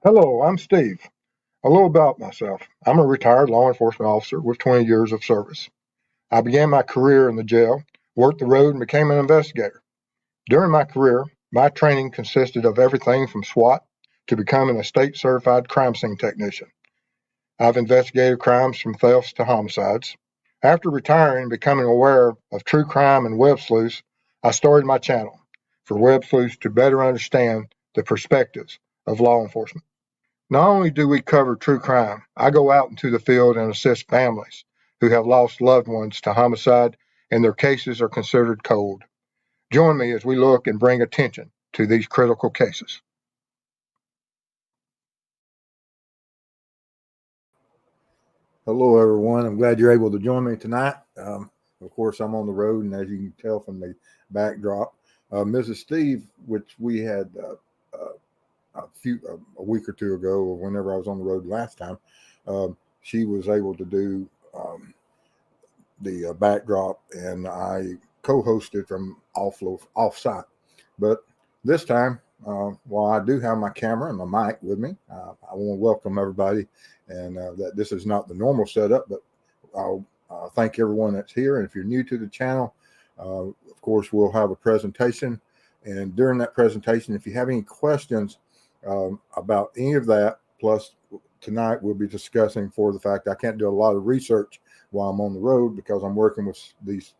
Hello, I'm Steve. A little about myself. I'm a retired law enforcement officer with 20 years of service. I began my career in the jail, worked the road, and became an investigator. During my career, my training consisted of everything from SWAT to becoming a state certified crime scene technician. I've investigated crimes from thefts to homicides. After retiring and becoming aware of true crime and web sleuths, I started my channel for web sleuths to better understand the perspectives of law enforcement. Not only do we cover true crime, I go out into the field and assist families who have lost loved ones to homicide and their cases are considered cold. Join me as we look and bring attention to these critical cases. Hello, everyone. I'm glad you're able to join me tonight. Of course, I'm on the road, and as you can tell from the backdrop, Mrs. Steve, which we had a week or two ago, or whenever I was on the road last time, she was able to do the backdrop, and I co-hosted from off-site. But this time, while I do have my camera and my mic with me, I want to welcome everybody, and that this is not the normal setup, but I'll thank everyone that's here. And if you're new to the channel, of course, we'll have a presentation. And during that presentation, if you have any questions about any of that, plus tonight we'll be discussing for the fact I can't do a lot of research while I'm on the road because I'm working with these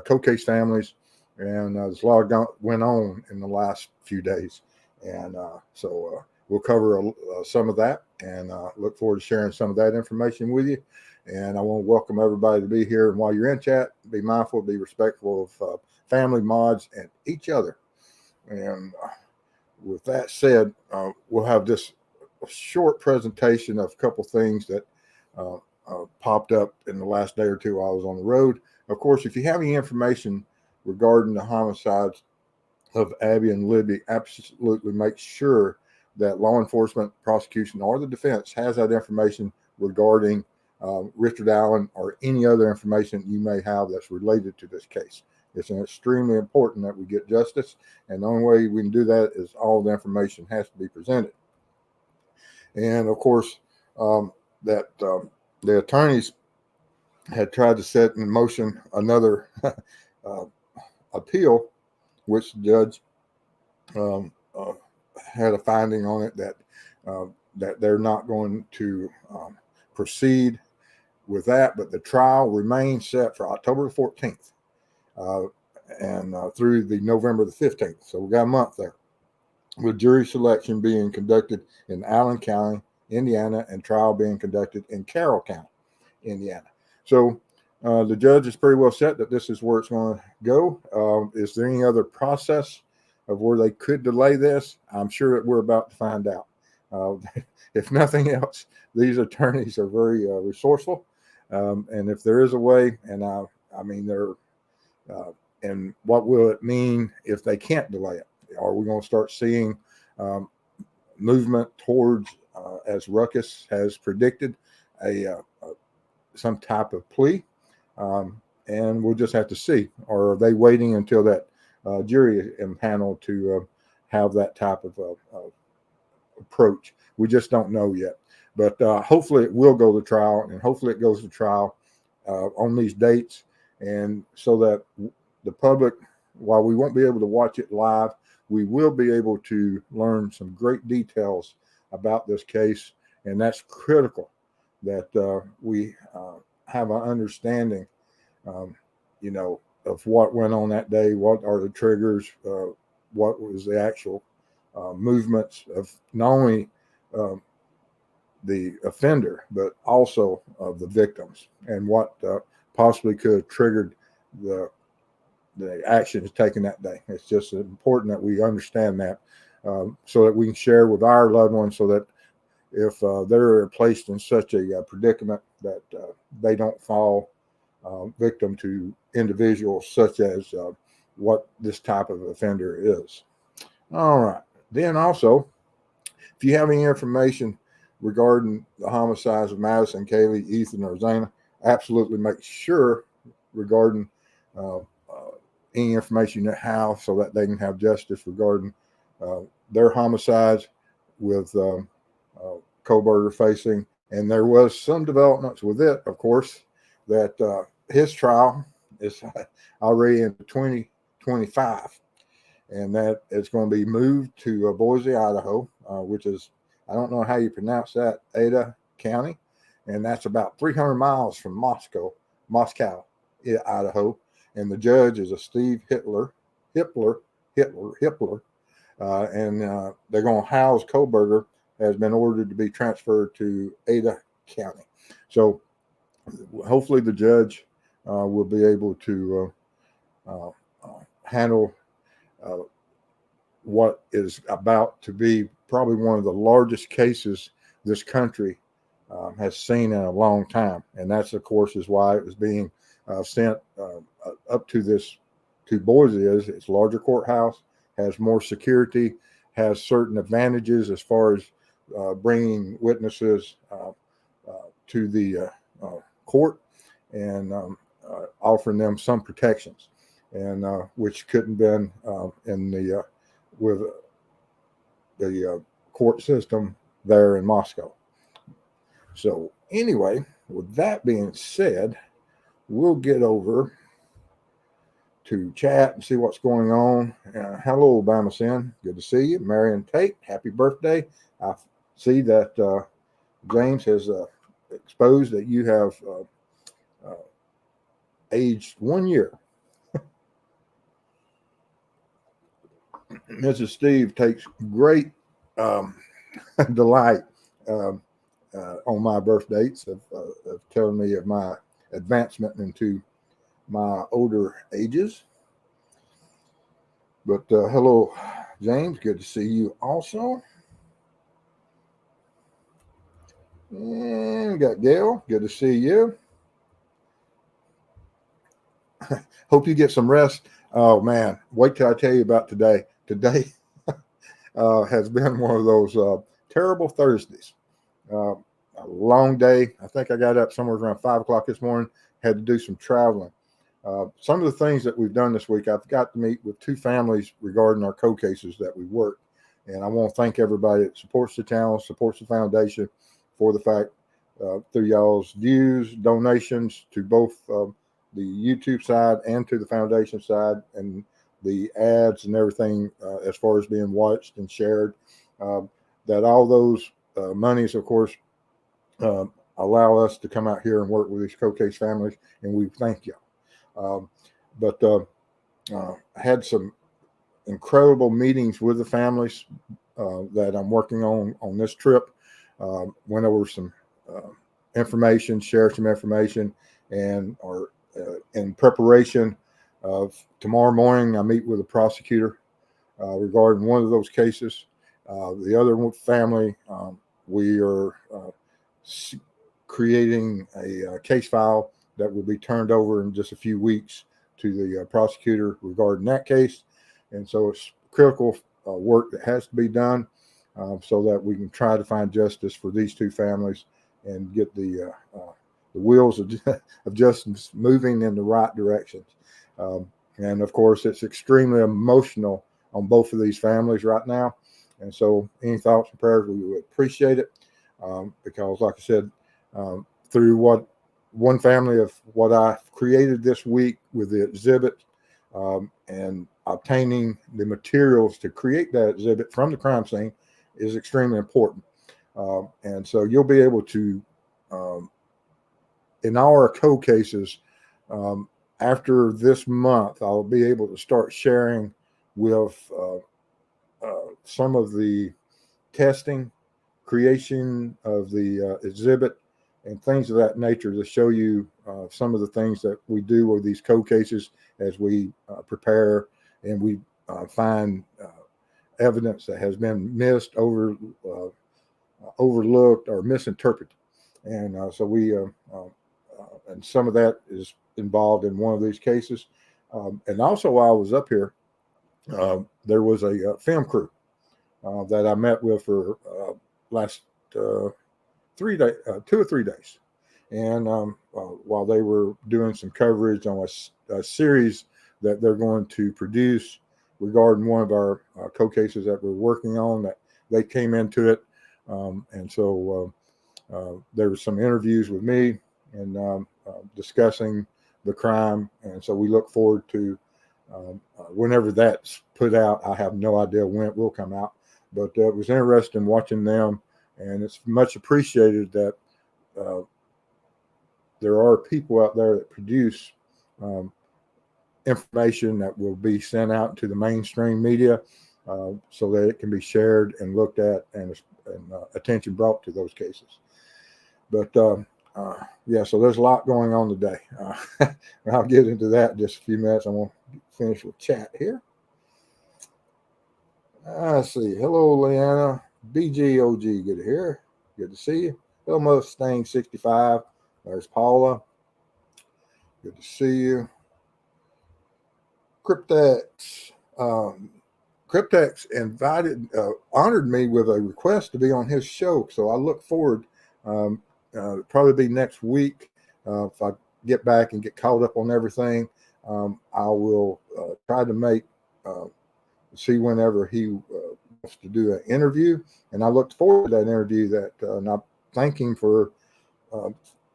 cold case families, and there's a lot went on in the last few days, and so we'll cover some of that, and look forward to sharing some of that information with you. And I want to welcome everybody to be here. And while you're in chat, be mindful, be respectful of family, mods, and each other. And with that said, we'll have this short presentation of a couple things that popped up in the last day or two while I was on the road. Of course, if you have any information regarding the homicides of Abby and Libby, absolutely make sure that law enforcement, prosecution, or the defense has that information regarding Richard Allen or any other information you may have that's related to this case. It's extremely important that we get justice, and the only way we can do that is all the information has to be presented. And of course, that the attorneys had tried to set in motion another appeal, which the judge had a finding on it that they're not going to proceed with that, but the trial remains set for October 14th and through the November the 15th. So we got a month there, with jury selection being conducted in Allen County, Indiana, and trial being conducted in Carroll County, Indiana. So the judge is pretty well set that this is where it's going to go. Is there any other process of where they could delay this? I'm sure that we're about to find out. If nothing else, these attorneys are very resourceful. And if there is a way, and I mean, and what will it mean if they can't delay it? Are we going to start seeing movement towards, as Ruckus has predicted, some type of plea? And we'll just have to see. Or are they waiting until that jury panel to have that type of approach? We just don't know yet. But hopefully it will go to trial, and hopefully it goes to trial on these dates, and so that the public, while we won't be able to watch it live, we will be able to learn some great details about this case, and that's critical that we have an understanding, of what went on that day, what are the triggers, what was the actual movements of not only the offender, but also of the victims, and what possibly could have triggered the actions taken that day. It's just important that we understand that so that we can share with our loved ones, so that if they're placed in such a predicament, that they don't fall victim to individuals such as what this type of offender is. All right. Then also, if you have any information regarding the homicides of Madison, Kaylee, Ethan, or Zana, absolutely make sure regarding any information you have, so that they can have justice regarding their homicides with Koberger facing. And there was some developments with it, of course, that his trial is already in 2025. And that it's going to be moved to Boise, Idaho, which is, I don't know how you pronounce that, Ada County. And that's about 300 miles from Moscow, Idaho. And the judge is a Steve Hitler. And they're going to house Koberger, has been ordered to be transferred to Ada County. So hopefully the judge will be able to handle what is about to be probably one of the largest cases this country has seen in a long time. And that's, of course, is why it was being sent up to Boise. It's larger courthouse, has more security, has certain advantages as far as bringing witnesses to the court and offering them some protections, and which couldn't been in the with the court system there in Moscow. So anyway, with that being said, we'll get over to chat and see what's going on. Hello, Obama Sin. Good to see you. Marion Tate, happy birthday. I see that James has exposed that you have aged 1 year. Mrs. Steve takes great delight on my birth dates of telling me of my advancement into my older ages. But hello, James. Good to see you also. And we got Gail. Good to see you. Hope you get some rest. Oh, man. Wait till I tell you about today. Today has been one of those terrible Thursdays. A long day. I think I got up somewhere around 5 o'clock this morning. Had to do some traveling. Some of the things that we've done this week, I've got to meet with 2 families regarding our co-cases that we work. And I want to thank everybody that supports the channel, supports the foundation, for the fact through y'all's views, donations to both the YouTube side and to the foundation side, and the ads and everything as far as being watched and shared, that all those monies, of course, allow us to come out here and work with these co-case families, and we thank you. But I had some incredible meetings with the families that I'm working on this trip. Went over some information, shared some information, and are in preparation of tomorrow morning. I meet with a prosecutor regarding one of those cases. The other family, we are creating a case file that will be turned over in just a few weeks to the prosecutor regarding that case. And so it's critical work that has to be done so that we can try to find justice for these 2 families and get the wheels of justice moving in the right directions. And of course, it's extremely emotional on both of these families right now. And so any thoughts and prayers, we would appreciate it. Because like I said, through what one family of what I created this week with the exhibit and obtaining the materials to create that exhibit from the crime scene is extremely important. And so you'll be able to, in our co-cases, after this month, I'll be able to start sharing with some of the testing, creation of the exhibit, and things of that nature to show you some of the things that we do with these co-cases as we prepare and we find evidence that has been missed, overlooked, or misinterpreted. And so we, and some of that is involved in one of these cases. And also while I was up here, there was a film crew that I met with for last 2 or 3 days. And while they were doing some coverage on a series that they're going to produce regarding one of our co-cases that we're working on, that they came into it And so there were some interviews with me and discussing the crime. And so we look forward to whenever that's put out. I have no idea when it will come out, but it was interesting watching them. And it's much appreciated that there are people out there that produce information that will be sent out to the mainstream media so that it can be shared and looked at and attention brought to those cases. But yeah, so there's a lot going on today. I'll get into that in just a few minutes. I'm going to finish with chat here. Let's see. Hello, Leanna. BGOG, good to hear. Good to see you. Hello, Mustang 65. There's Paula. Good to see you. Cryptex. Cryptex honored me with a request to be on his show. So I look forward, probably be next week. If I get back and get caught up on everything, I will try to see whenever he wants to do an interview. And I look forward to that interview and I thank him for,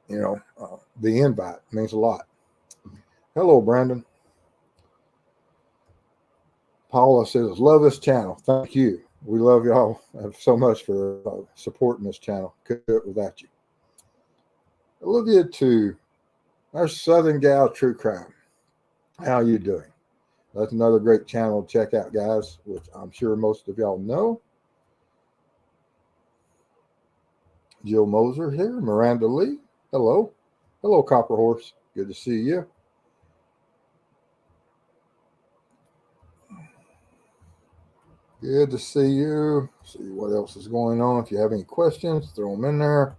the invite. It means a lot. Hello, Brandon. Paula says, love this channel. Thank you. We love y'all so much for supporting this channel. Couldn't do it without you. Olivia 2, our Southern Gal True Crime. How you doing? That's another great channel to check out, guys, which I'm sure most of y'all know. Jill Moser here. Miranda Lee. Hello. Hello, Copper Horse. Good to see you. Good to see you. See what else is going on. If you have any questions, throw them in there.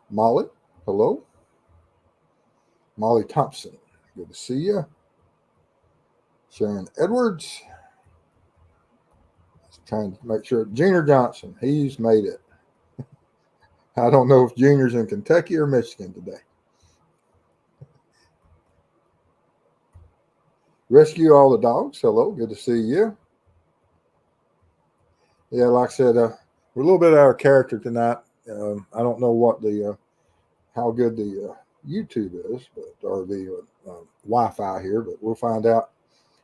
Molly, hello. Molly Thompson, good to see you. Sharon Edwards. Trying to make sure. Junior Johnson, he's made it. I don't know if Junior's in Kentucky or Michigan today. Rescue All the Dogs, hello, good to see you. Yeah, like I said, we're a little bit out of character tonight. I don't know what how good the YouTube is, or the Wi-Fi here, but we'll find out.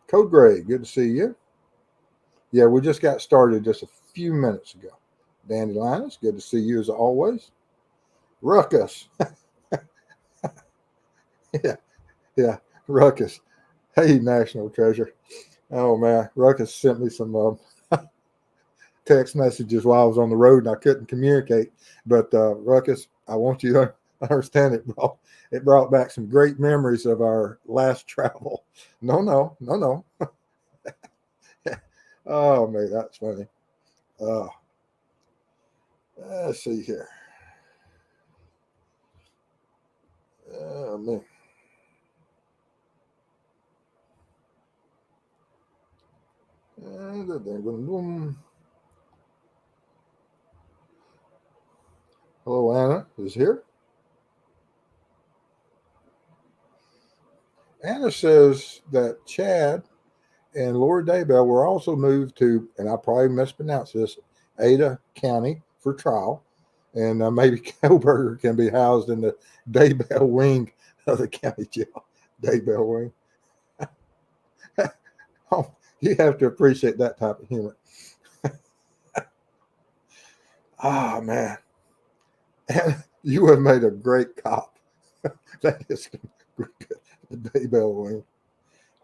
Code Gray, good to see you. Yeah, we just got started just a few minutes ago. Dandy Linus, good to see you as always. Ruckus. yeah, Ruckus. Hey, National Treasure. Oh, man. Ruckus sent me some text messages while I was on the road and I couldn't communicate. But Ruckus, I want you to understand it brought back some great memories of our last travel. No. Oh, man, that's funny. Let's see here. Oh, man. Hello, Anna is here. Anna says that Chad and Lori Daybell were also moved to, and I probably mispronounced this, Ada County for trial. And maybe Koberger can be housed in the Daybell wing of the county jail. Daybell wing. Oh, you have to appreciate that type of humor. Oh, man. And you have made a great cop. That is good. The Daybell wing.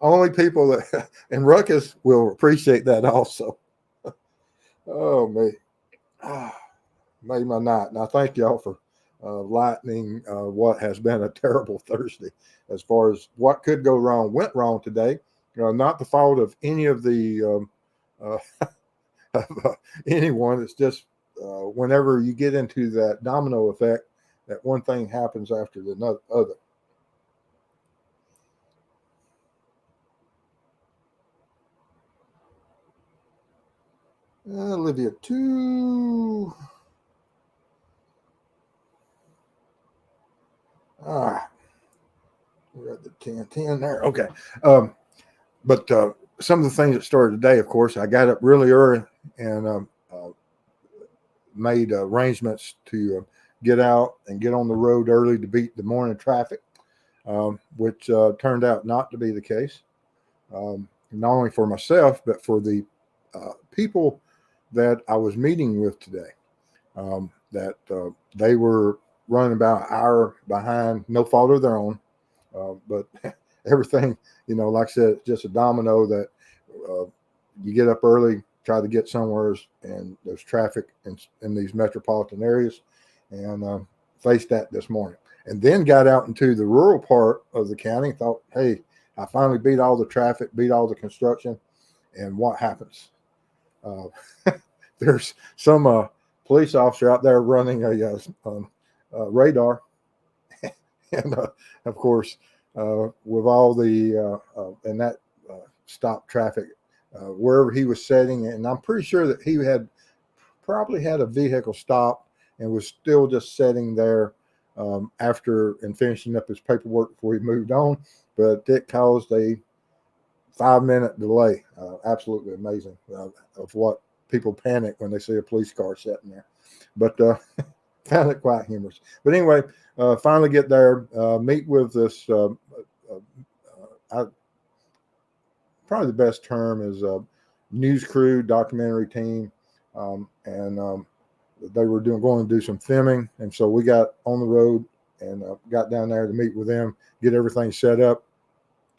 Only people that, and Ruckus will appreciate that also. Oh, me. Made my night. And I thank y'all for lightening what has been a terrible Thursday as far as what could go wrong, went wrong today. Not the fault of any of the anyone. It's just whenever you get into that domino effect, that one thing happens after the other. Olivia 2. We got the 10 there. Okay. But some of the things that started today, of course, I got up really early and made arrangements to get out and get on the road early to beat the morning traffic, which turned out not to be the case. Not only for myself, but for the people that I was meeting with today. That they were running about an hour behind, no fault of their own, but everything, like I said, it's just a domino that you get up early, try to get somewhere, and there's traffic in these metropolitan areas, and faced that this morning. And then got out into the rural part of the county, thought, hey, I finally beat all the traffic, beat all the construction, and what happens? There's some police officer out there running a radar, and of course, with all the and that stopped traffic wherever he was sitting, and I'm pretty sure that he had probably had a vehicle stopped and was still just sitting there after and finishing up his paperwork before he moved on, but it caused a 5-minute delay. Absolutely amazing of what people panic when they see a police car sitting there. But found it quite humorous. But anyway, finally get there, meet with this. Probably the best term is news crew, documentary team, and they were going to do some filming, and so we got on the road and got down there to meet with them, get everything set up,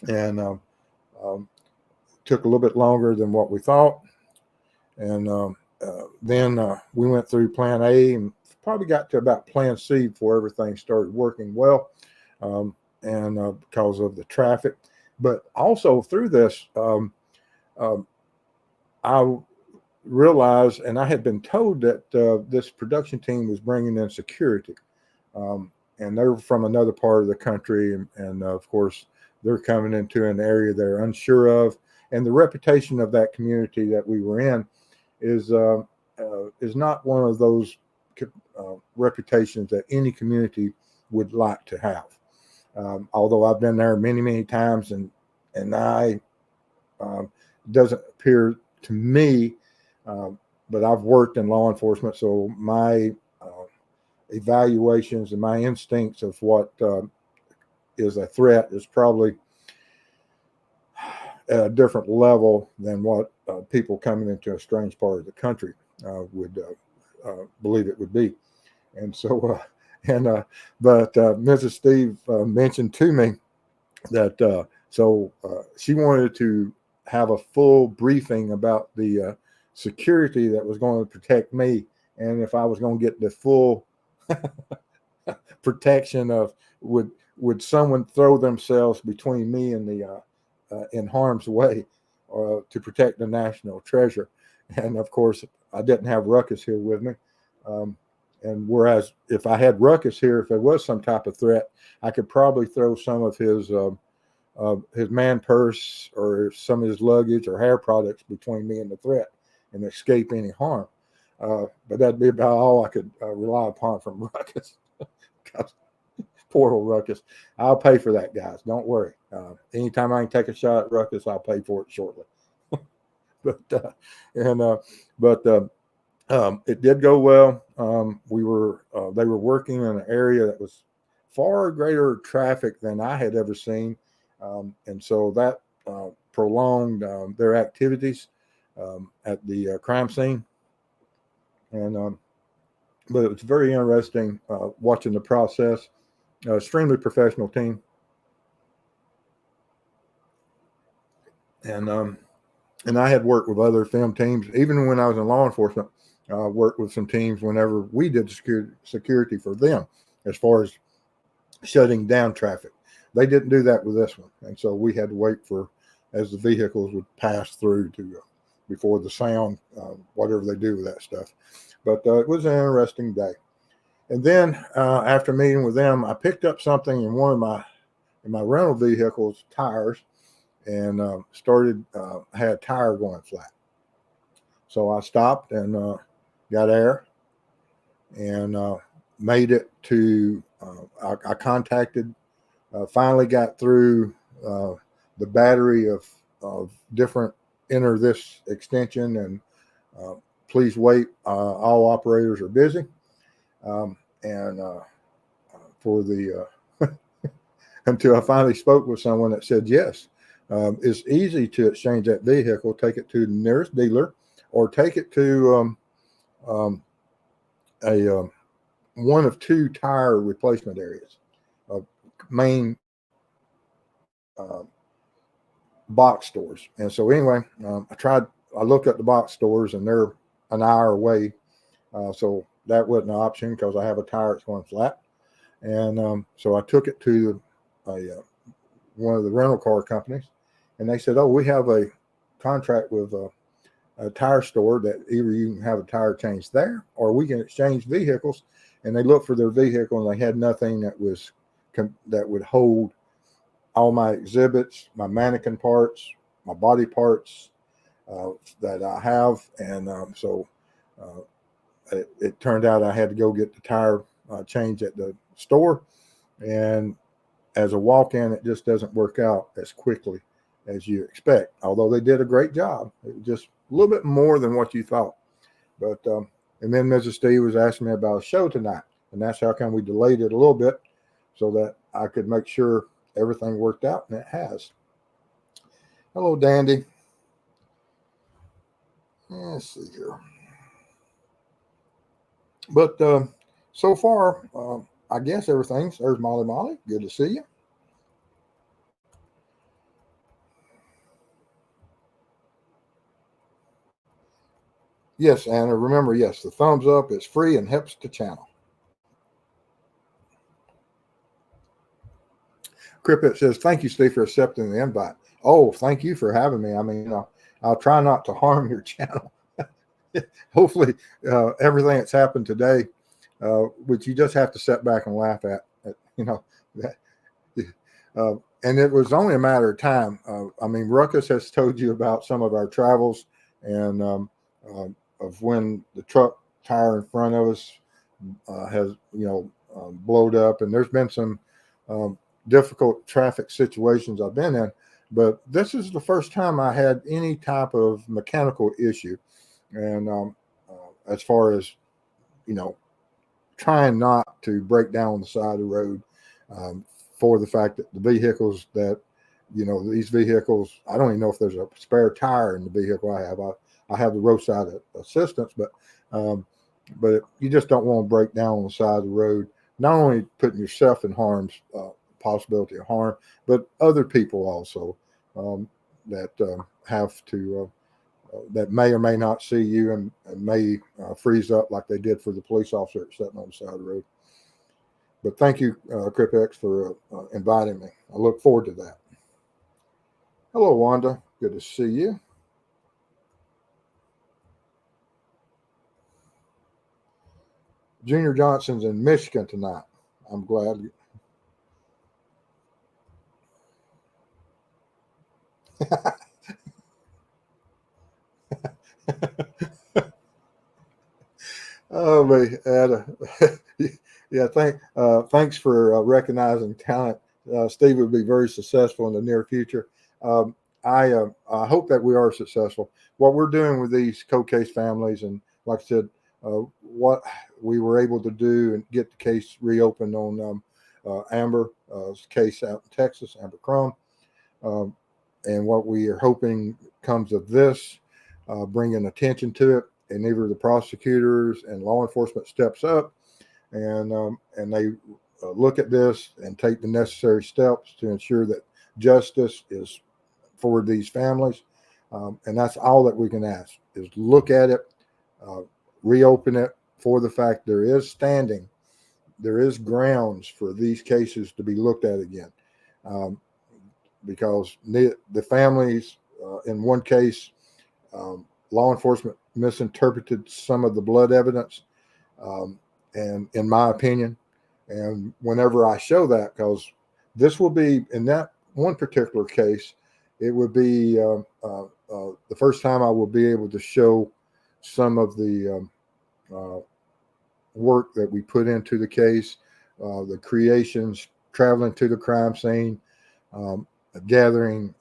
and took a little bit longer than what we thought, and then we went through Plan A and probably got to about Plan C before everything started working well, and because of the traffic. But also through this, I realized, and I had been told that this production team was bringing in security, and they're from another part of the country, and of course they're coming into an area they're unsure of, and the reputation of that community that we were in is not one of those reputations that any community would like to have. Although I've been there many, many times, and I doesn't appear to me, but I've worked in law enforcement, so my evaluations and my instincts of what is a threat is probably at a different level than what people coming into a strange part of the country would believe it would be. And so, but Mrs. Steve mentioned to me that she wanted to have a full briefing about the security that was going to protect me, and if I was going to get the full protection of would someone throw themselves between me and the in harm's way to protect the national treasure. And of course, I didn't have Ruckus here with me. And whereas if I had Ruckus here, if there was some type of threat, I could probably throw some of his man purse or some of his luggage or hair products between me and the threat and escape any harm. But that'd be about all I could rely upon from Ruckus. Poor old Ruckus. I'll pay for that, guys. Don't worry. Anytime I can take a shot at Ruckus, I'll pay for it shortly. But it did go well. They were working in an area that was far greater traffic than I had ever seen, and so that prolonged their activities at the crime scene. And but it was very interesting watching the process. Extremely professional team, and I had worked with other film teams even when I was in law enforcement. Worked with some teams whenever we did security for them, as far as shutting down traffic. They didn't do that with this one, and so we had to wait for as the vehicles would pass through to before the sound, whatever they do with that stuff. But it was an interesting day. And then after meeting with them, I picked up something in one of my rental vehicle's tires, and had a tire going flat. So I stopped and got air, and made it to. I contacted. Finally got through the battery of of different enter this extension, and please wait. All operators are busy. And for the until I finally spoke with someone that said yes. It's easy to exchange that vehicle, take it to the nearest dealer, or take it to a one of two tire replacement areas, main box stores. And so anyway, I looked at the box stores, and they're an hour away. So that wasn't an option because I have a tire that's going flat. And so I took it to one of the rental car companies, and they said, "Oh, we have a contract with a tire store that either you can have a tire changed there, or we can exchange vehicles." And they looked for their vehicle, and they had nothing that would hold all my exhibits, my mannequin parts, my body parts that I have. And so it turned out I had to go get the tire changed at the store. And as a walk-in, it just doesn't work out as quickly as you expect. Although they did a great job, it was just a little bit more than what you thought. But and then Mrs. Steve was asking me about a show tonight, and that's how come we delayed it a little bit, so that I could make sure everything worked out, and it has. Hello, Dandy. Let's see here. But so far, I guess there's Molly Molly. Good to see you. Yes, Anna, remember, yes, the thumbs up is free and helps the channel. Crippet says, "Thank you, Steve, for accepting the invite." Oh, thank you for having me. I mean, I'll try not to harm your channel. Hopefully, everything that's happened today, which you just have to sit back and laugh at, and it was only a matter of time. I mean, Ruckus has told you about some of our travels, and of when the truck tire in front of us has, blowed up, and there's been some difficult traffic situations I've been in, but this is the first time I had any type of mechanical issue. And as far as, trying not to break down on the side of the road, for the fact that the vehicles that, these vehicles, I don't even know if there's a spare tire in the vehicle I have. I have the roadside assistance, but you just don't want to break down on the side of the road, not only putting yourself in harm's possibility of harm, but other people also that have to that may or may not see you and may freeze up like they did for the police officer sitting on the side of the road. But thank you, Cripex, for inviting me. I look forward to that. Hello, Wanda. Good to see you. Junior Johnson's in Michigan tonight. I'm glad. Oh, man, yeah. Thanks for recognizing talent. Steve would be very successful in the near future. I hope that we are successful. What we're doing with these cold case families, and like I said, what we were able to do and get the case reopened on Amber's case out in Texas, Amber Crum, and what we are hoping comes of this, bringing attention to it, and either the prosecutors and law enforcement steps up and they look at this and take the necessary steps to ensure that justice is for these families. And that's all that we can ask, is look at it, reopen it, for the fact there is grounds for these cases to be looked at again. Because the families, in one case, law enforcement misinterpreted some of the blood evidence, and in my opinion, and whenever I show that, because this will be, in that one particular case, it would be the first time I will be able to show some of the work that we put into the case, the creations, traveling to the crime scene, gathering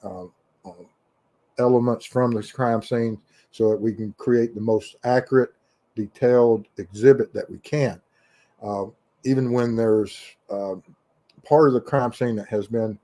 elements from this crime scene so that we can create the most accurate, detailed exhibit that we can. Even when there's part of the crime scene that has been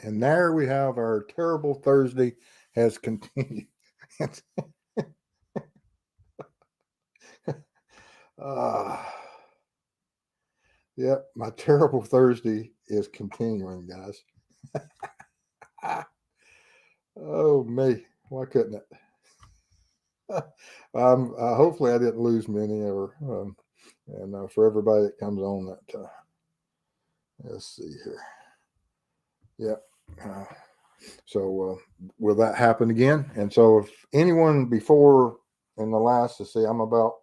and there we have our terrible Thursday has continued. uh, yep, my terrible Thursday is continuing, guys. Oh me, why couldn't it? Hopefully I didn't lose many ever. And for everybody that comes on that, let's see here. Yep. So will that happen again? And so if anyone before in the last, to see, I'm about,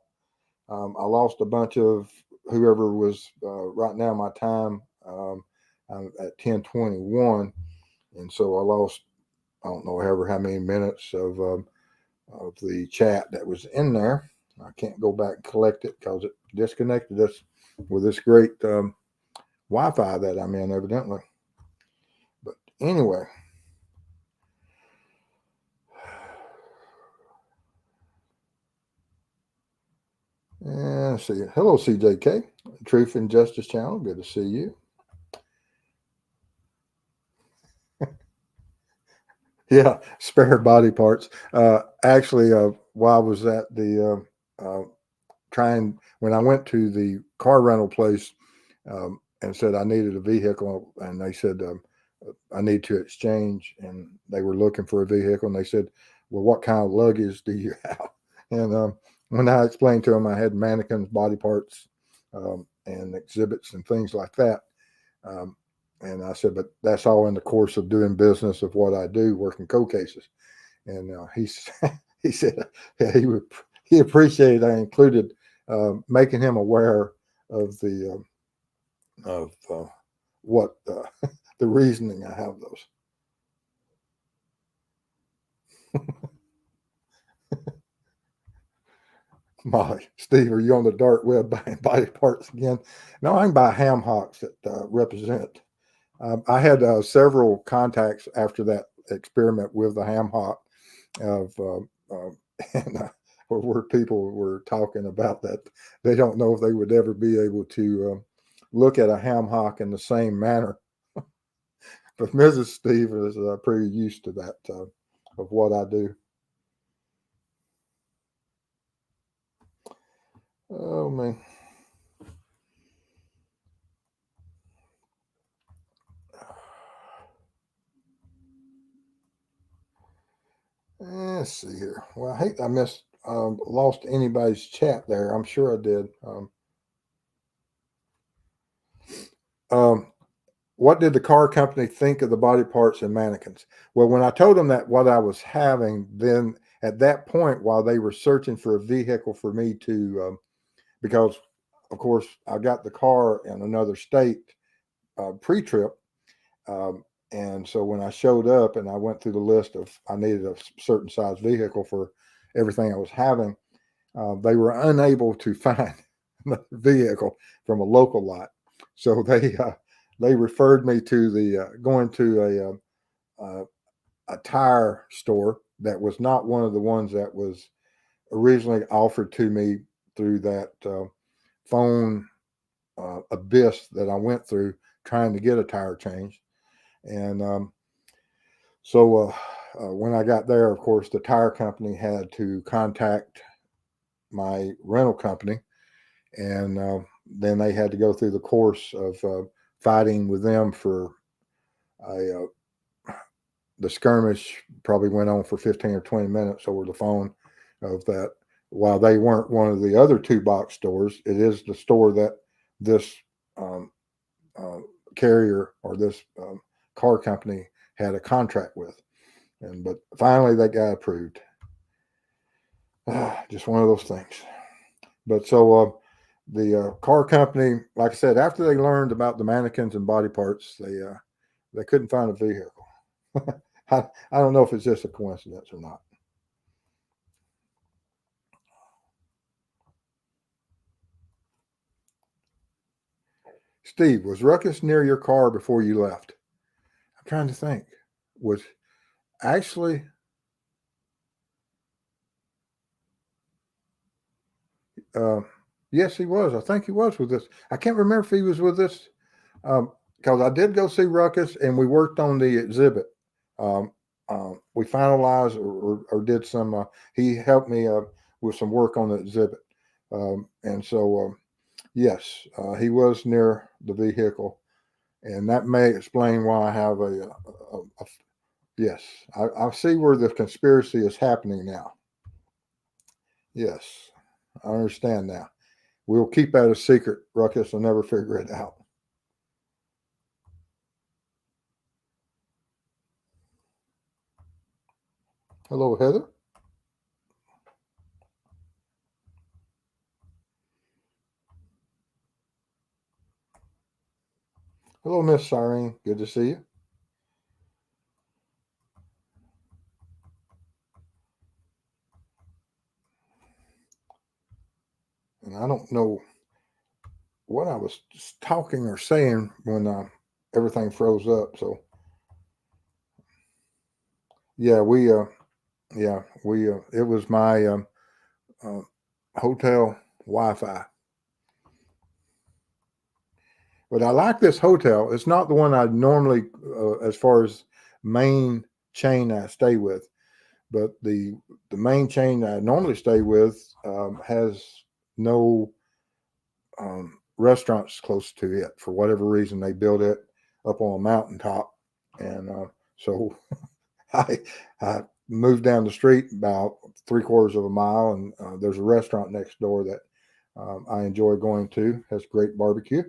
I lost a bunch of whoever was right now my time. I'm at 10:21, and so I lost, I don't know ever how many minutes of the chat that was in there. I can't go back and collect it because it disconnected us with this great Wi-Fi that I'm in, evidently. But anyway. And let's see. Hello, CJK, Truth and Justice Channel. Good to see you. Yeah, spare body parts. Actually, while I was at the when I went to the car rental place and said I needed a vehicle, and they said I need to exchange, and they were looking for a vehicle, and they said, "Well, what kind of luggage do you have?" And when I explained to them I had mannequins, body parts, and exhibits and things like that. And I said, but that's all in the course of doing business of what I do, working cold cases. And he said he appreciated I included making him aware of the of what the reasoning I have those. Molly, Steve, are you on the dark web buying body parts again? No, I can buy ham hocks that represent. I had several contacts after that experiment with the ham hock of and where people were talking about that they don't know if they would ever be able to look at a ham hock in the same manner But Mrs. Steve is pretty used to that of what I do. Oh man. Let's see here. Well, I hate I missed lost anybody's chat there. I'm sure I did. What did the car company think of the body parts and mannequins? Well, when I told them that what I was having, then at that point, while they were searching for a vehicle for me to, because of course I got the car in another state pre-trip, and so when I showed up and I went through the list of I needed a certain size vehicle for everything I was having, they were unable to find a vehicle from a local lot, so they referred me to the going to a tire store that was not one of the ones that was originally offered to me through that phone abyss that I went through trying to get a tire change. And so when I got there, of course, the tire company had to contact my rental company, and then they had to go through the course of fighting with them for the skirmish. Probably went on for 15 or 20 minutes over the phone of that. While they weren't one of the other two box stores, it is the store that this carrier or this car company had a contract with. But finally they got approved. Just one of those things. But so the car company, like I said, after they learned about the mannequins and body parts, they couldn't find a vehicle. I don't know if it's just a coincidence or not. Steve, was Ruckus near your car before you left? I'm trying to think. Was actually yes, he was. I think he was with us. I can't remember if he was with us because I did go see Ruckus and we worked on the exhibit. We finalized or did some. He helped me with some work on the exhibit, and so yes, he was near the vehicle, and that may explain why I have a yes. I see where the conspiracy is happening now. Yes, I understand now. We'll keep that a secret. Ruckus will never figure it out. Hello, Heather. Hello, Miss Cyrene. Good to see you. And I don't know what I was talking or saying when everything froze up. So yeah, it was my hotel Wi-Fi. But I like this hotel. It's not the one I normally, as far as main chain I stay with, but the main chain I normally stay with has no restaurants close to it. For whatever reason, they built it up on a mountaintop, and so I moved down the street about 3/4 of a mile, and there's a restaurant next door that I enjoy going to. Has great barbecue.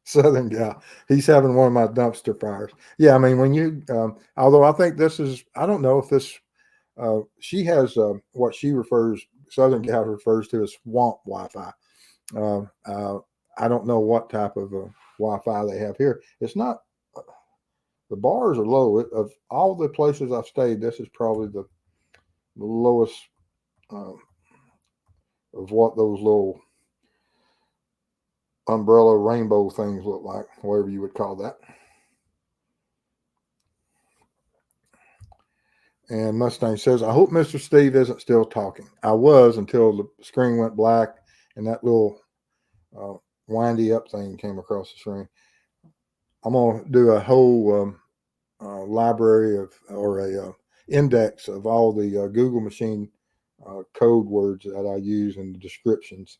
Southern gal. He's having one of my dumpster fires. Yeah, I mean, when you, although I think this is, I don't know if this, she has what she refers, Southern gal refers to as swamp Wi-Fi. Uh, uh, I don't know what type of Wi-Fi they have here. It's not, the bars are low. Of all the places I've stayed, this is probably the lowest of what those little umbrella rainbow things look like, whatever you would call that. And Mustang says, I hope Mr. Steve isn't still talking. I was until the screen went black and that little windy up thing came across the screen. I'm going to do a whole library of, or a index of all the Google machine code words that I use in the descriptions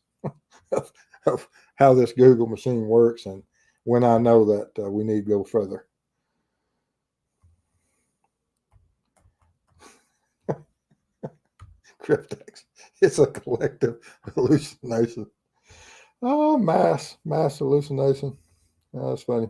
of how this Google machine works and when I know that we need to go further. Cryptex. It's a collective hallucination. Oh, mass hallucination. Oh, that's funny.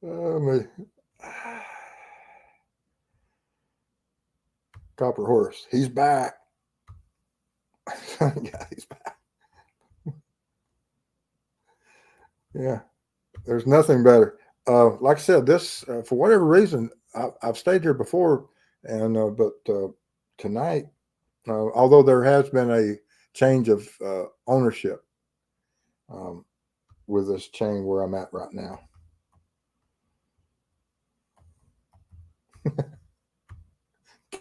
Oh, me. Copper Horse. He's back. Yeah, he's back. Yeah, there's nothing better. Like I said, this for whatever reason, I've stayed here before, and but tonight, although there has been a change of ownership with this chain where I'm at right now.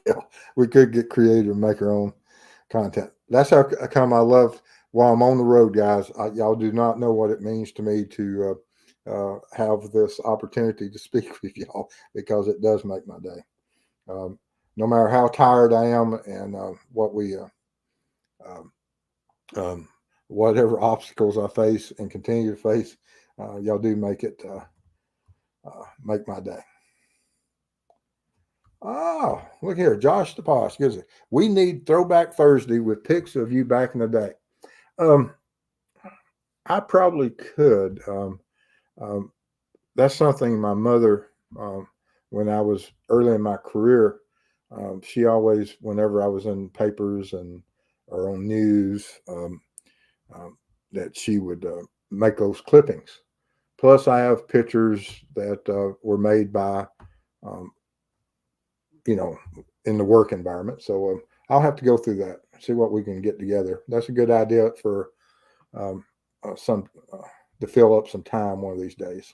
Yeah, we could get creative and make our own content. That's how come I love while I'm on the road, guys. Y'all do not know what it means to me to have this opportunity to speak with y'all because it does make my day. No matter how tired I am and what we, whatever obstacles I face and continue to face, y'all do make it make my day. Oh, look here. Josh DePoss gives it. We need Throwback Thursday with pics of you back in the day. I probably could. That's something my mother, when I was early in my career, she always, whenever I was in papers and or on news, that she would make those clippings. Plus, I have pictures that were made by in the work environment. So I'll have to go through that, see what we can get together. That's a good idea for some to fill up some time one of these days.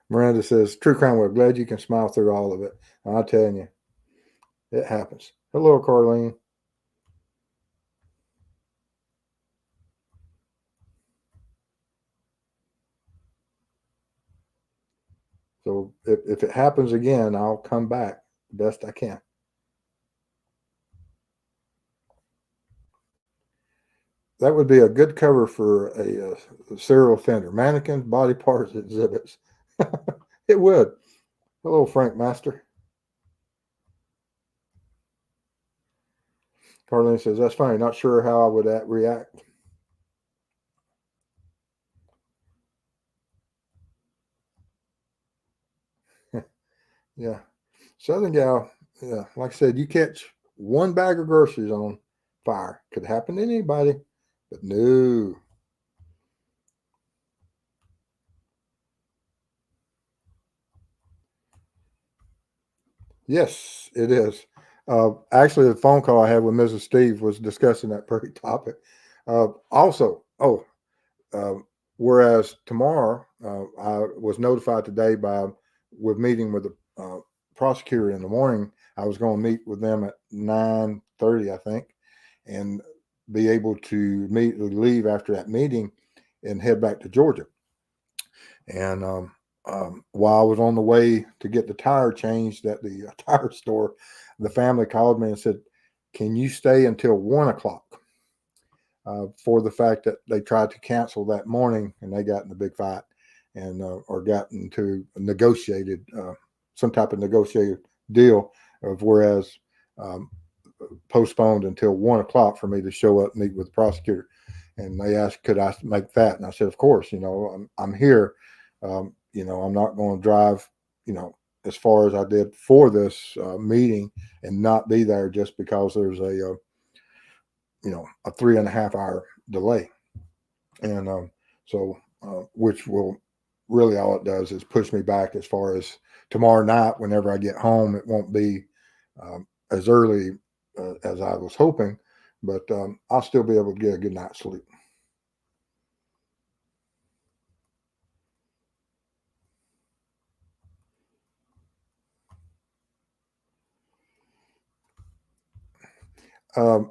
Miranda says, True Crime Web, glad you can smile through all of it. I'm telling you, it happens. Hello, Carlene. So if it happens again, I'll come back the best I can. That would be a good cover for a serial offender. Mannequins, body parts, exhibits. It would. Hello, Frank Master. Carlene says, that's funny. Not sure how I would react. Yeah. Southern gal, yeah. Like I said, you catch one bag of groceries on fire. Could happen to anybody, but no. Yes, it is. Actually, the phone call I had with Mrs. Steve was discussing that very topic. Also, whereas tomorrow, I was notified today with meeting with the prosecutor in the morning. I was going to meet with them at 9:30, I think, and be able to leave after that meeting and head back to Georgia. And while I was on the way to get the tire changed at the tire store, the family called me and said, can you stay until 1:00? For the fact that they tried to cancel that morning and they got in a big fight and or got into a negotiated some type of negotiated deal of whereas postponed until 1:00 for me to show up and meet with the prosecutor. and they asked, could I make that? And I said, of course, I'm here. I'm not going to drive, as far as I did for this meeting and not be there just because there's a 3.5 hour delay. And which will really, all it does is push me back as far as tomorrow night. Whenever I get home, it won't be as early as I was hoping, but I'll still be able to get a good night's sleep.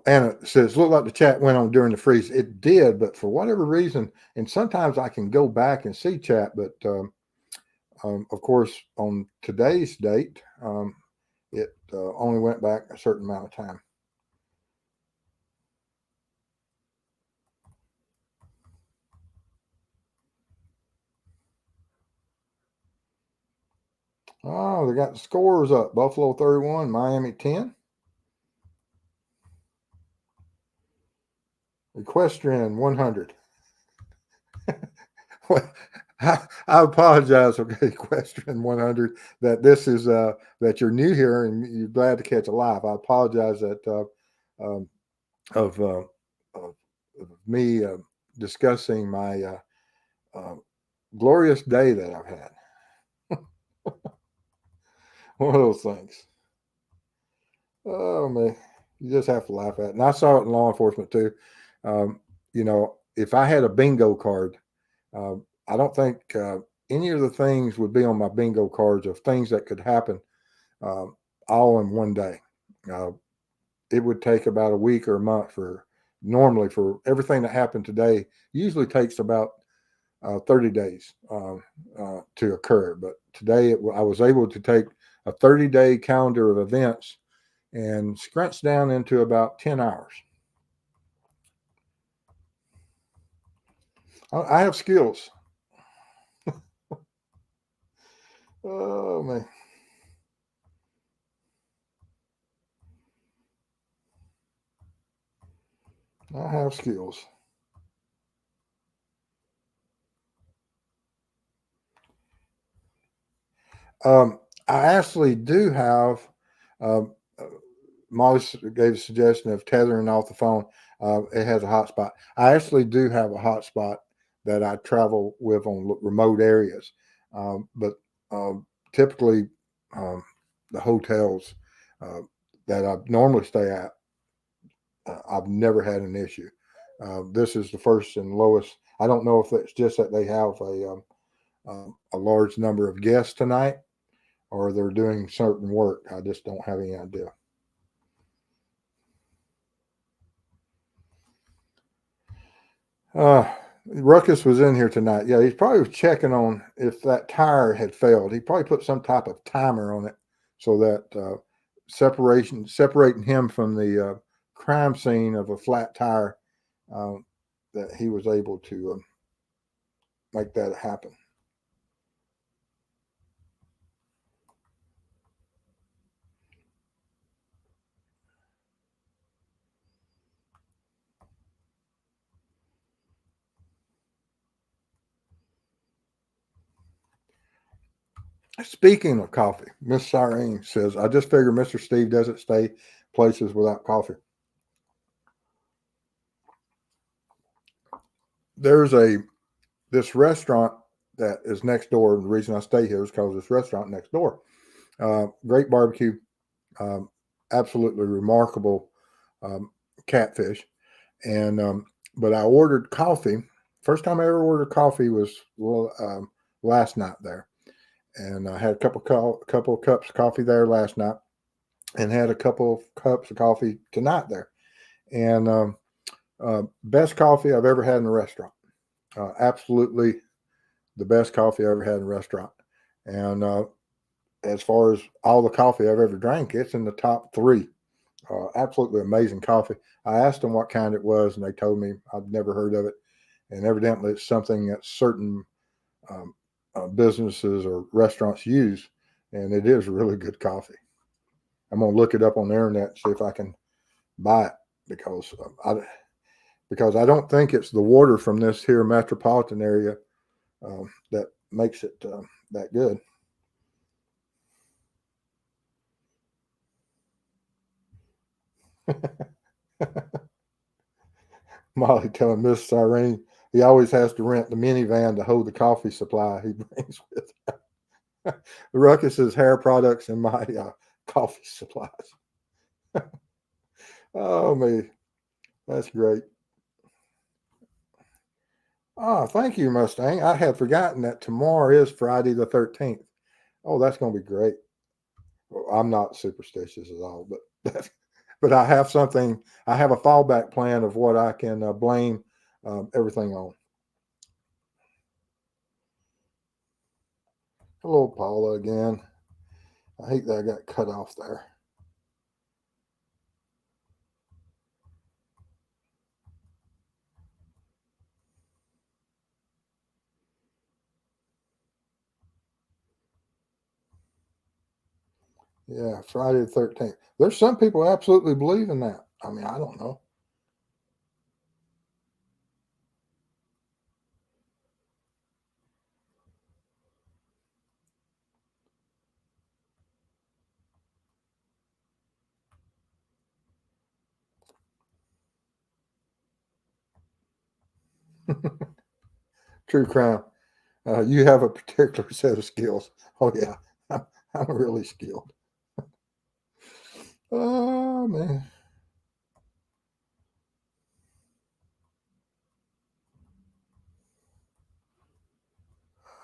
Anna says, looked like the chat went on during the freeze. It did, but for whatever reason, and sometimes I can go back and see chat, but of course, on today's date, it only went back a certain amount of time. Oh, they got the scores up. Buffalo 31, Miami 10. Equestrian 100. Well, I apologize, okay, Equestrian 100, that this is that you're new here and you're glad to catch a live. I apologize that of me discussing my glorious day that I've had. One of those things. Oh man, you just have to laugh at it. And I saw it in law enforcement too. If I had a bingo card, I don't think any of the things would be on my bingo cards of things that could happen all in one day. It would take about a week or a month for everything that happened today. Usually takes about 30 days to occur. But today I was able to take a 30-day calendar of events and scrunch down into about 10 hours. I have skills. Oh, man. I have skills. I actually do have, Molly gave a suggestion of tethering off the phone. It has a hotspot. I actually do have a hotspot that I travel with on remote areas. But typically, the hotels that I normally stay at, I've never had an issue. This is the first and lowest. I don't know if it's just that they have a large number of guests tonight, or they're doing certain work. I just don't have any idea. Ruckus was in here tonight. Yeah, he's probably checking on if that tire had failed. He probably put some type of timer on it so that separating him from the crime scene of a flat tire, that he was able to make that happen. Speaking of coffee, Miss Cyrene says, I just figure Mr. Steve doesn't stay places without coffee. There's this restaurant that is next door. And the reason I stay here is because this restaurant next door. Great barbecue, absolutely remarkable catfish. And but I ordered coffee. First time I ever ordered coffee was last night there. And I had a couple of cups of coffee there last night, and had a couple of cups of coffee tonight there. And best coffee I've ever had in a restaurant. Absolutely the best coffee I ever had in a restaurant. And as far as all the coffee I've ever drank, it's in the top 3. Absolutely amazing coffee. I asked them what kind it was, and they told me I'd never heard of it. And evidently it's something that certain businesses or restaurants use, and it is really good coffee. I'm going to look it up on the internet and see if I can buy it, because because I don't think it's the water from this here metropolitan area that makes it that good. Molly telling Miss Irene he always has to rent the minivan to hold the coffee supply he brings with him. Ruckus's hair products and my coffee supplies. Oh, me. That's great. Oh, thank you, Mustang. I had forgotten that tomorrow is Friday the 13th. Oh, that's going to be great. Well, I'm not superstitious at all, but but I have something. I have a fallback plan of what I can blame everything on. Hello, Paula again. I hate that I got cut off there. Yeah, Friday the 13th. There's some people absolutely believe in that. I mean, I don't know. True crime. You have a particular set of skills. Oh, yeah. I'm really skilled. Oh, man.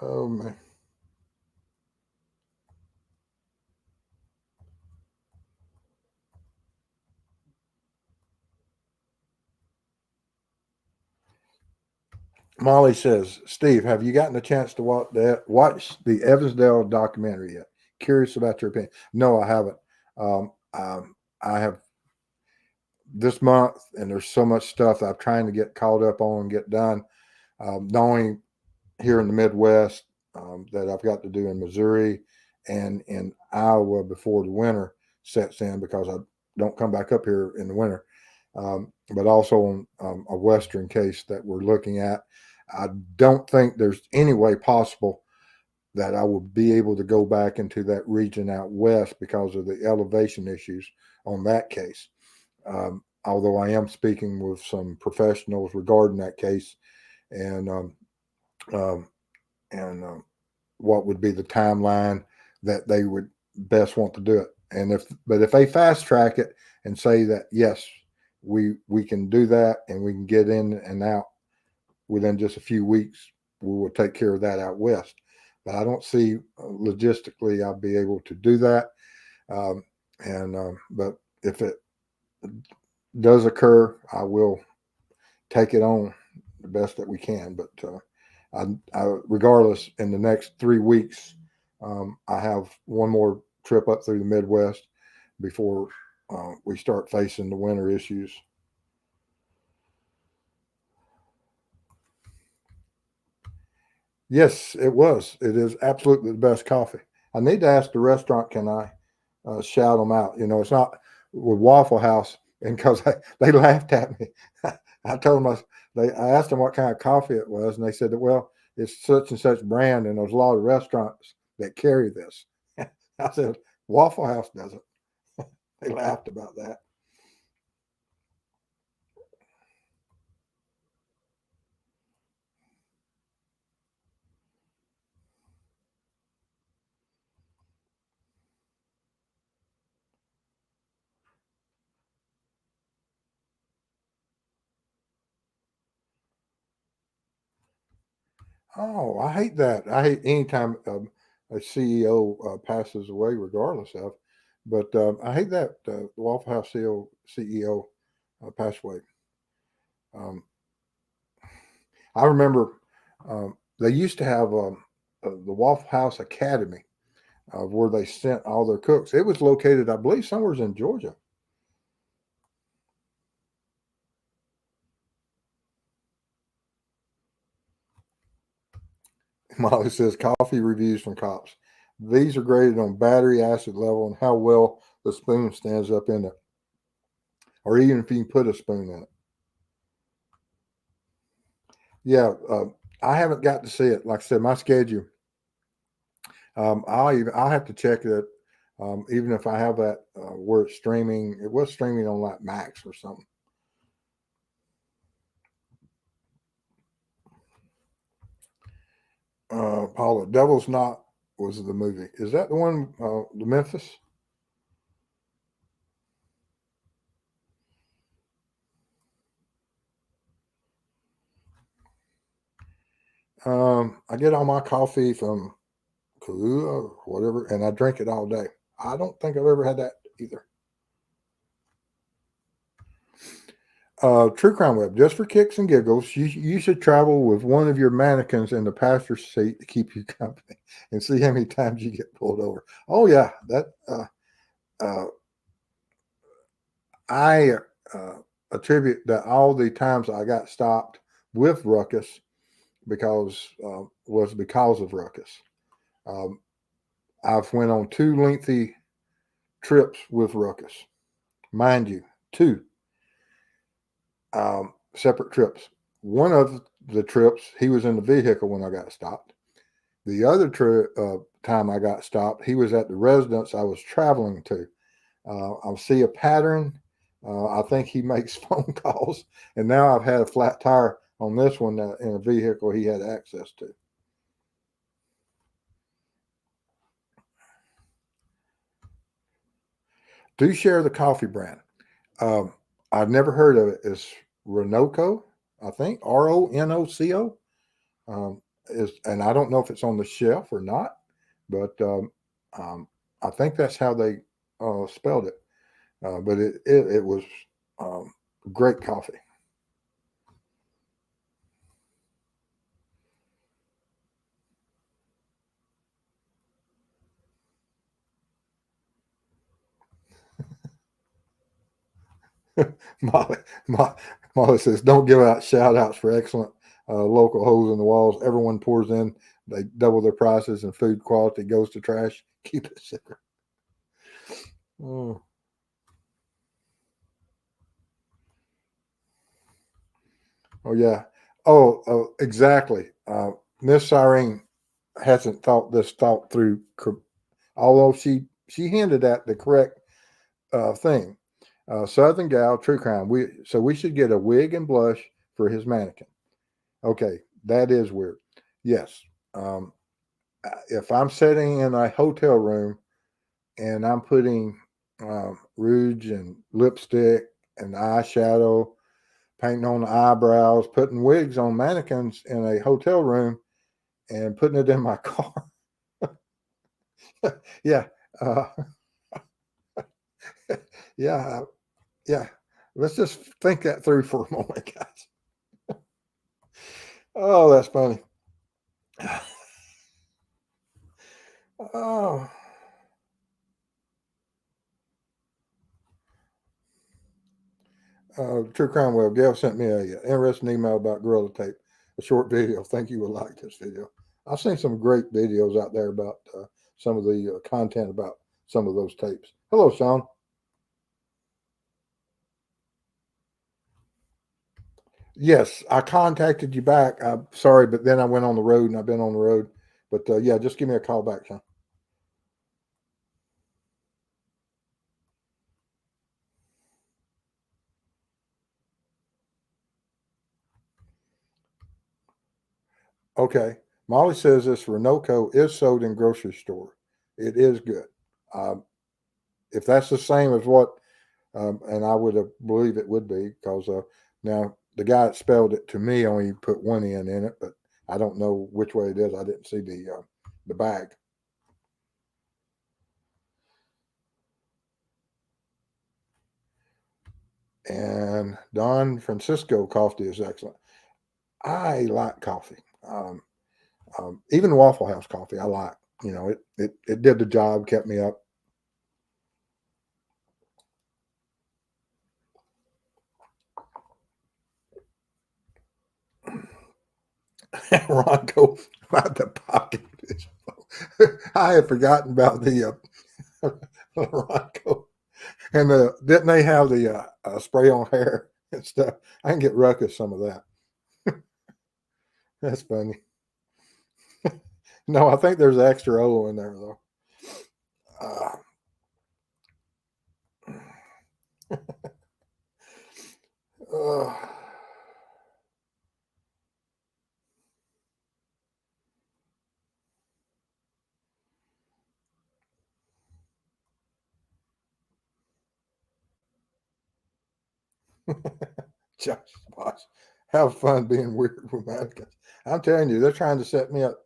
Oh, man. Molly says, Steve, have you gotten a chance to watch the Evansdale documentary yet? Curious about your opinion. No, I haven't. I have this month, and there's so much stuff that I'm trying to get caught up on and get done. Not only here in the Midwest that I've got to do in Missouri and in Iowa before the winter sets in, because I don't come back up here in the winter, but also on a Western case that we're looking at. I don't think there's any way possible that I will be able to go back into that region out west because of the elevation issues on that case. Although I am speaking with some professionals regarding that case and um, what would be the timeline that they would best want to do it. And if they fast track it and say that yes, we can do that and we can get in and out within just a few weeks, we will take care of that out west. But I don't see logistically I'll be able to do that. But if it does occur, I will take it on the best that we can. But regardless, in the next 3 weeks, I have one more trip up through the Midwest before we start facing the winter issues. Yes, it was. It is absolutely the best coffee. I need to ask the restaurant, can I shout them out? You know, it's not with Waffle House, and because they laughed at me. I told them, I asked them what kind of coffee it was, and they said that, well, it's such and such brand, and there's a lot of restaurants that carry this. I said, Waffle House doesn't. They laughed about that. Oh, I hate that. I hate anytime a CEO passes away, regardless of. But I hate that the Waffle House CEO passed away. Um, I remember they used to have the Waffle House Academy where they sent all their cooks. It was located, I believe, somewhere in Georgia. Molly says coffee reviews from cops. These are graded on battery acid level and how well the spoon stands up in it, or even if you can put a spoon in it. Yeah, I haven't got to see it. Like I said, my schedule. I'll have to check it. Even if I have that where it's streaming, it was streaming on like Max or something. Paula, Devil's Knot was the movie. Is that the one? The Memphis? I get all my coffee from Kahlua or whatever, and I drink it all day. I don't think I've ever had that either. True Crime Web, just for kicks and giggles, you should travel with one of your mannequins in the passenger seat to keep you company and see how many times you get pulled over. Oh, yeah. Uh, I attribute that all the times I got stopped with Ruckus was because of Ruckus. Um, I've went on 2 lengthy trips with Ruckus, mind you, 2 separate trips. One of the trips, he was in the vehicle when I got stopped. The other time I got stopped, he was at the residence I was traveling to. I see a pattern. I think he makes phone calls, and now I've had a flat tire on this one in a vehicle he had access to. Do share the coffee brand. I've never heard of it. It's Ronoco, I think, Ronoco. And I don't know if it's on the shelf or not, but I think that's how they spelled it. But it was great coffee. Molly, Molly says, don't give out shout outs for excellent local holes in the walls. Everyone pours in, they double their prices, and food quality goes to trash. Keep it secret. Oh, oh yeah. Oh, exactly. Miss Cyrene hasn't thought this thought through, although she hinted at the correct thing. Southern gal, true crime. We should get a wig and blush for his mannequin. Okay, that is weird. Yes. Um, if I'm sitting in a hotel room and I'm putting rouge and lipstick and eyeshadow, painting on the eyebrows, putting wigs on mannequins in a hotel room, and putting it in my car. Yeah. Uh, yeah. Yeah. Let's just think that through for a moment, guys. Oh, that's funny. Oh, True Crime Web. Gail sent me a interesting email about Gorilla Tape, a short video. Think you would like this video. I've seen some great videos out there about some of the content about some of those tapes. Hello, Sean. Yes, I contacted you back. I'm sorry, but then I went on the road and I've been on the road. But yeah, just give me a call back, Sean. Okay. Molly says this Renoco is sold in grocery store. It is good. Um, if that's the same as what, and I would believe it would be because now the guy that spelled it to me only put one N in it, but I don't know which way it is. I didn't see the bag. And Don Francisco coffee is excellent. I like coffee. Even Waffle House coffee, I like. You know, it did the job, kept me up. Ronco about the pocket fish. I had forgotten about the Ronco. And didn't they have the spray on hair and stuff? I can get Ruckus some of that. That's funny. No, I think there's an extra O in there though. Uh, Josh Bosch, have fun being weird with mannequins. I'm telling you, they're trying to set me up.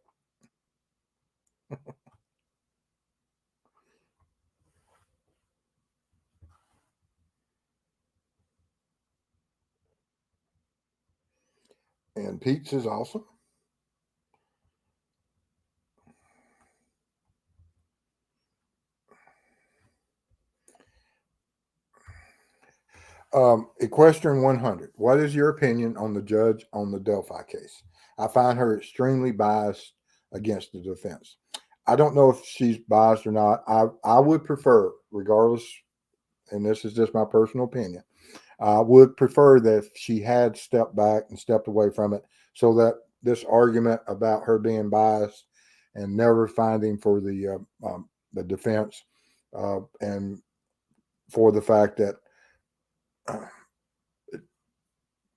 And Pete's is awesome. Equestrian 100. What is your opinion on the judge on the Delphi case? I find her extremely biased against the defense. I don't know if she's biased or not. I would prefer, regardless, and this is just my personal opinion, I would prefer that if she had stepped back and stepped away from it so that this argument about her being biased and never finding for the defense and for the fact that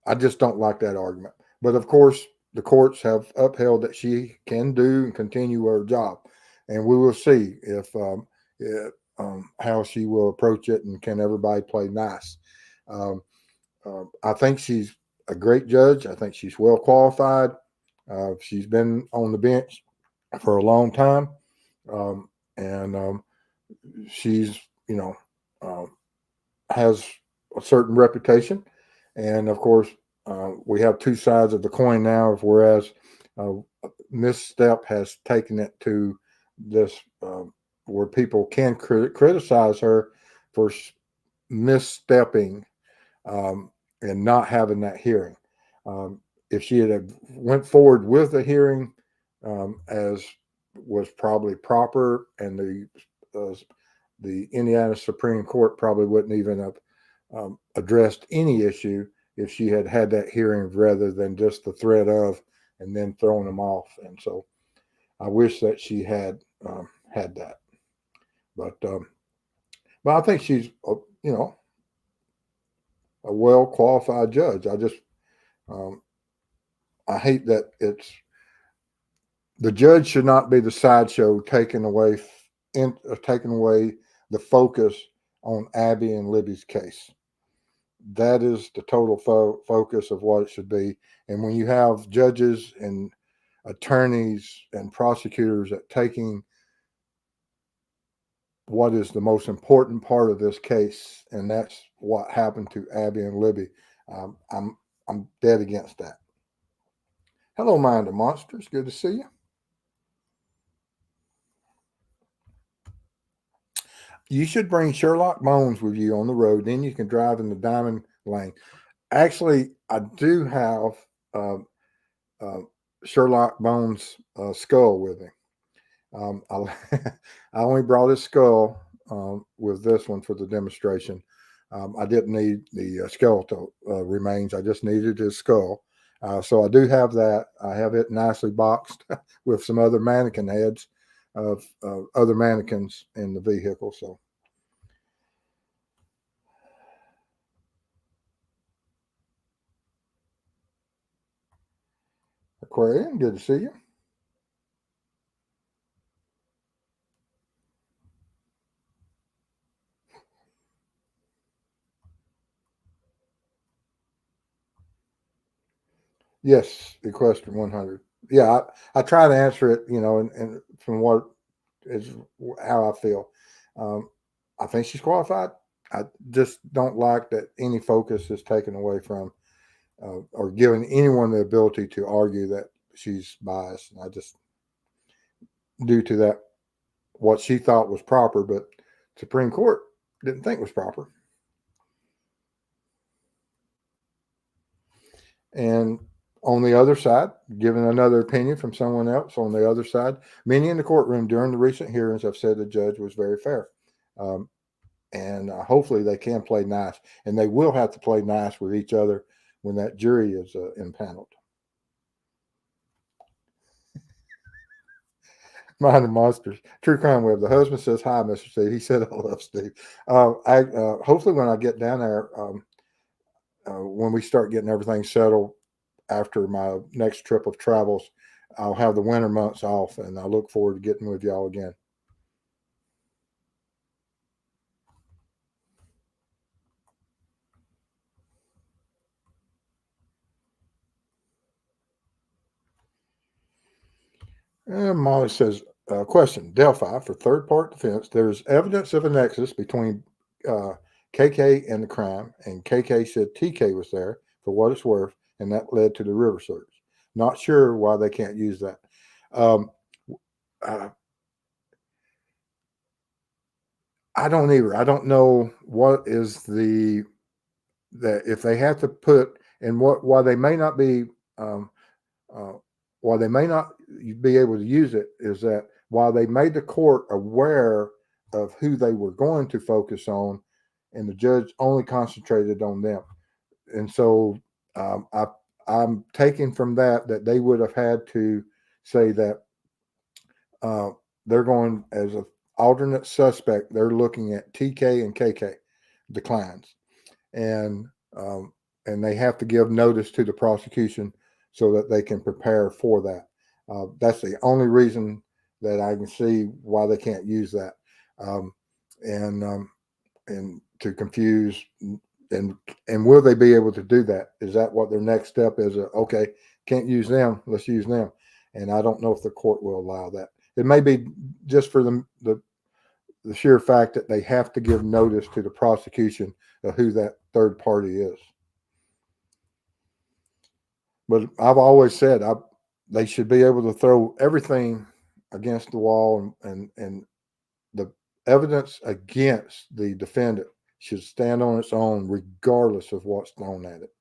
I just don't like that argument. But of course, the courts have upheld that she can do and continue her job, and we will see if how she will approach it and can everybody play nice. Um, I think she's a great judge. I think she's well qualified. She's been on the bench for a long time, and she's has a certain reputation. And of course, we have two sides of the coin now. Whereas Misstep has taken it to this where people can criticize her for misstepping and not having that hearing. If she had went forward with the hearing as was probably proper, and the Indiana Supreme Court probably wouldn't even have addressed any issue if she had had that hearing rather than just the threat of and then throwing them off. And so I wish that she had had that. But I think she's a well qualified judge. I just I hate that it's the judge should not be the sideshow taking away the focus on Abby and Libby's case. That is the total focus of what it should be. And when you have judges and attorneys and prosecutors that taking what is the most important part of this case, and that's what happened to Abby and Libby, I'm dead against that. Hello, Mind of Monsters. Good to see you. You should bring Sherlock Bones with you on the road. Then you can drive in the diamond lane. Actually, I do have Sherlock Bones' skull with me. I only brought his skull with this one for the demonstration. I didn't need the skeletal remains. I just needed his skull. So I do have that. I have it nicely boxed with some other mannequin heads of other mannequins in the vehicle. So. Aquarian, good to see you. Yes, Equestrian 100. Yeah, I try to answer it, and from what is how I feel. I think she's qualified. I just don't like that any focus is taken away from or giving anyone the ability to argue that she's biased. And I just, due to that, what she thought was proper, but Supreme Court didn't think was proper. And on the other side, given another opinion from someone else on the other side, many in the courtroom during the recent hearings have said the judge was very fair. And hopefully they can play nice. And they will have to play nice with each other when that jury is impaneled. Mind the monsters. True Crime Web. The husband says hi, Mr. Steve. He said I love Steve. Hopefully when I get down there, when we start getting everything settled after my next trip of travels, I'll have the winter months off, and I look forward to getting with y'all again. And Molly says, question, Delphi, for third-part defense, there's evidence of a nexus between KK and the crime, and KK said TK was there for what it's worth, and that led to the river search. Not sure why they can't use that. I don't either. I don't know what is that if they have to put, and why they may not be why they may not be able to use it is that while they made the court aware of who they were going to focus on, and the judge only concentrated on them. And so I'm taking from that they would have had to say that they're going as an alternate suspect. They're looking at TK and KK declines, and they have to give notice to the prosecution so that they can prepare for that. That's the only reason that I can see why they can't use that, and to confuse. And will they be able to do that? Is that what their next step is? Okay, can't use them. Let's use them. And I don't know if the court will allow that. It may be just for the sheer fact that they have to give notice to the prosecution of who that third party is. But I've always said they should be able to throw everything against the wall, and the evidence against the defendant should stand on its own regardless of what's thrown at it.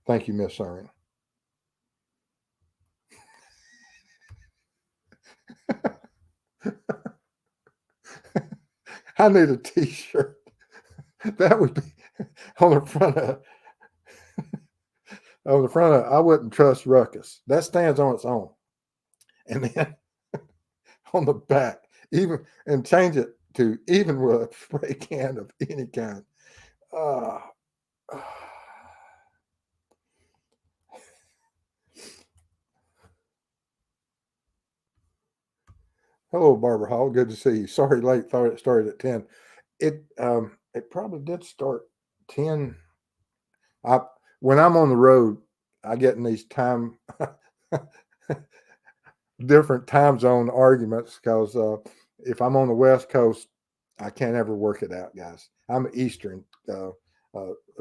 Thank you, Miss Serena. I need a t-shirt. That would be on the front of I wouldn't trust Ruckus. That stands on its own. And then on the back, and change it to even with a spray can of any kind. Hello, Barbara Hall. Good to see you. Sorry, late. Thought it started at 10. It probably did start 10. When I'm on the road, I get in these different time zone arguments because if I'm on the West Coast, I can't ever work it out, guys. I'm Eastern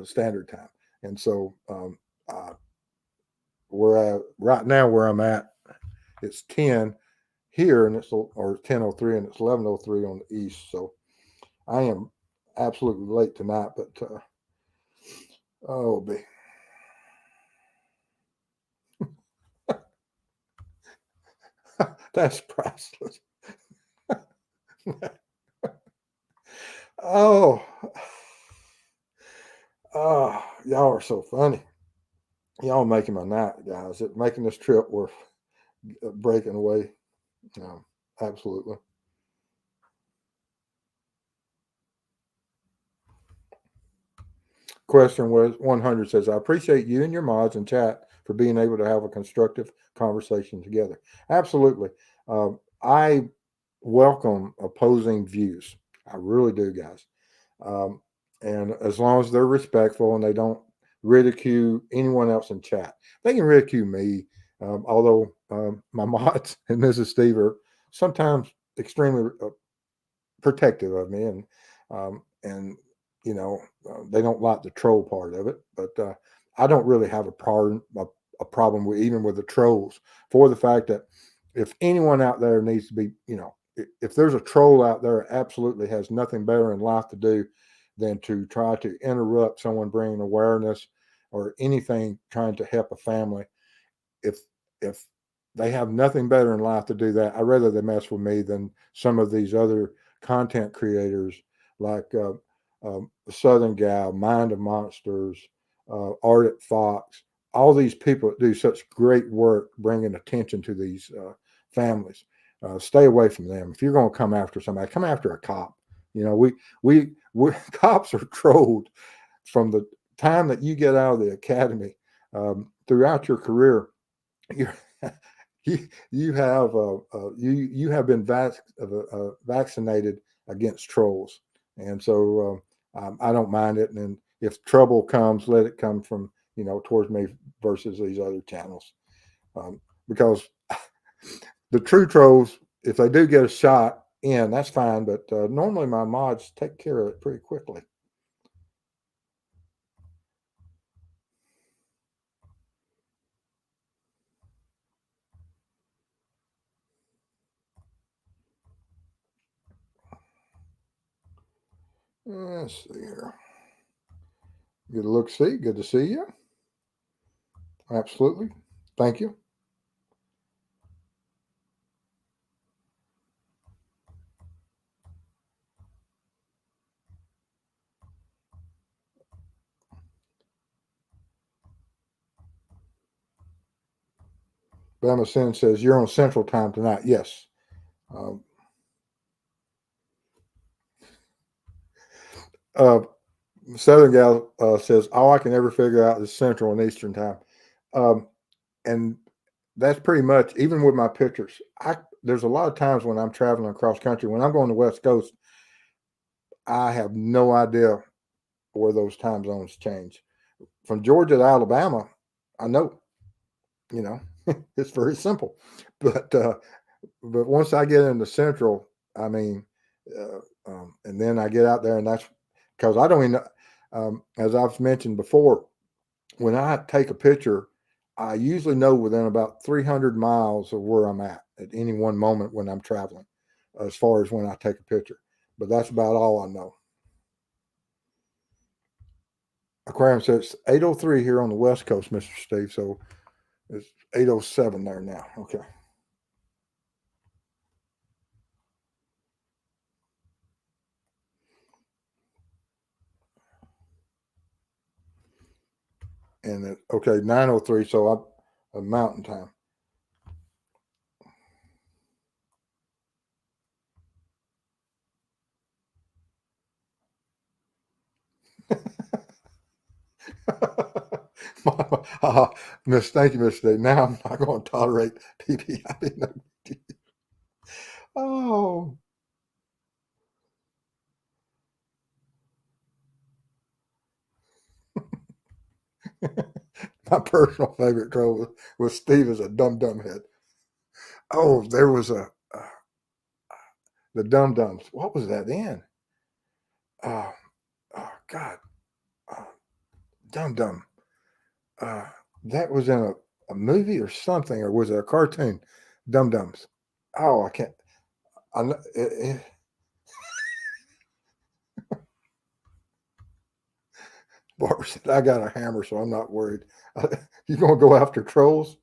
Standard Time, and so right now where I'm at, it's 10 here, and it's or 10:03, and it's 11:03 on the East. So I am absolutely late tonight, but oh, be. That's priceless. Oh, y'all are so funny. Y'all making my night, guys. It making this trip worth breaking away. Absolutely. Question was 100 says, I appreciate you and your mods and chat for being able to have a constructive conversation together. Absolutely. I welcome opposing views. I really do, guys. And as long as they're respectful and they don't ridicule anyone else in chat, they can ridicule me. Although my mods and Mrs. Steve are sometimes extremely protective of me, and they don't like the troll part of it. But I don't really have a problem with even with the trolls, for the fact that if anyone out there needs to be, if there's a troll out there, absolutely has nothing better in life to do than to try to interrupt someone bringing awareness or anything trying to help a family. If they have nothing better in life to do that, I'd rather they mess with me than some of these other content creators like Southern Gal, Mind of Monsters, Art at Fox. all these people that do such great work bringing attention to these families. Stay away from them. If you're going to come after somebody, come after a cop. You know, we cops are trolled from the time that you get out of the academy throughout your career. You're, you have you have been vaccinated against trolls, and so I don't mind it. And if trouble comes, let it come from towards me versus these other channels, because the true trolls, if they do get a shot in, that's fine. But normally my mods take care of it pretty quickly. Let's see here. Good look, see. Good to see you. Absolutely. Thank you. Bama Sin says, you're on Central Time tonight. Yes. Southern Gal says, all I can ever figure out is Central and Eastern Time. And that's pretty much, even with my pictures, there's a lot of times when I'm traveling across country, when I'm going to West Coast, I have no idea where those time zones change. From Georgia to Alabama, I know, it's very simple. But once I get into Central, I mean, and then I get out there, and that's because I don't even, as I've mentioned before, when I take a picture, I usually know within about 300 miles of where I'm at any one moment when I'm traveling, as far as when I take a picture. But that's about all I know. Aquarium says 8:03 here on the West Coast, Mr. Steve. So it's 8:07 there now. Okay. And okay, 9:03. So I'm Mountain Time. Thank you, Miss Day. Now I'm not going to tolerate PPI. Oh. My personal favorite troll was Steve as a dumb head. Oh, there was the Dum Dums. What was that in? Oh, God. Dum Dum. That was in a movie or something, or was it a cartoon? Dum Dums. Oh, I can't. Barbara said, I got a hammer, so I'm not worried. You going to go after trolls?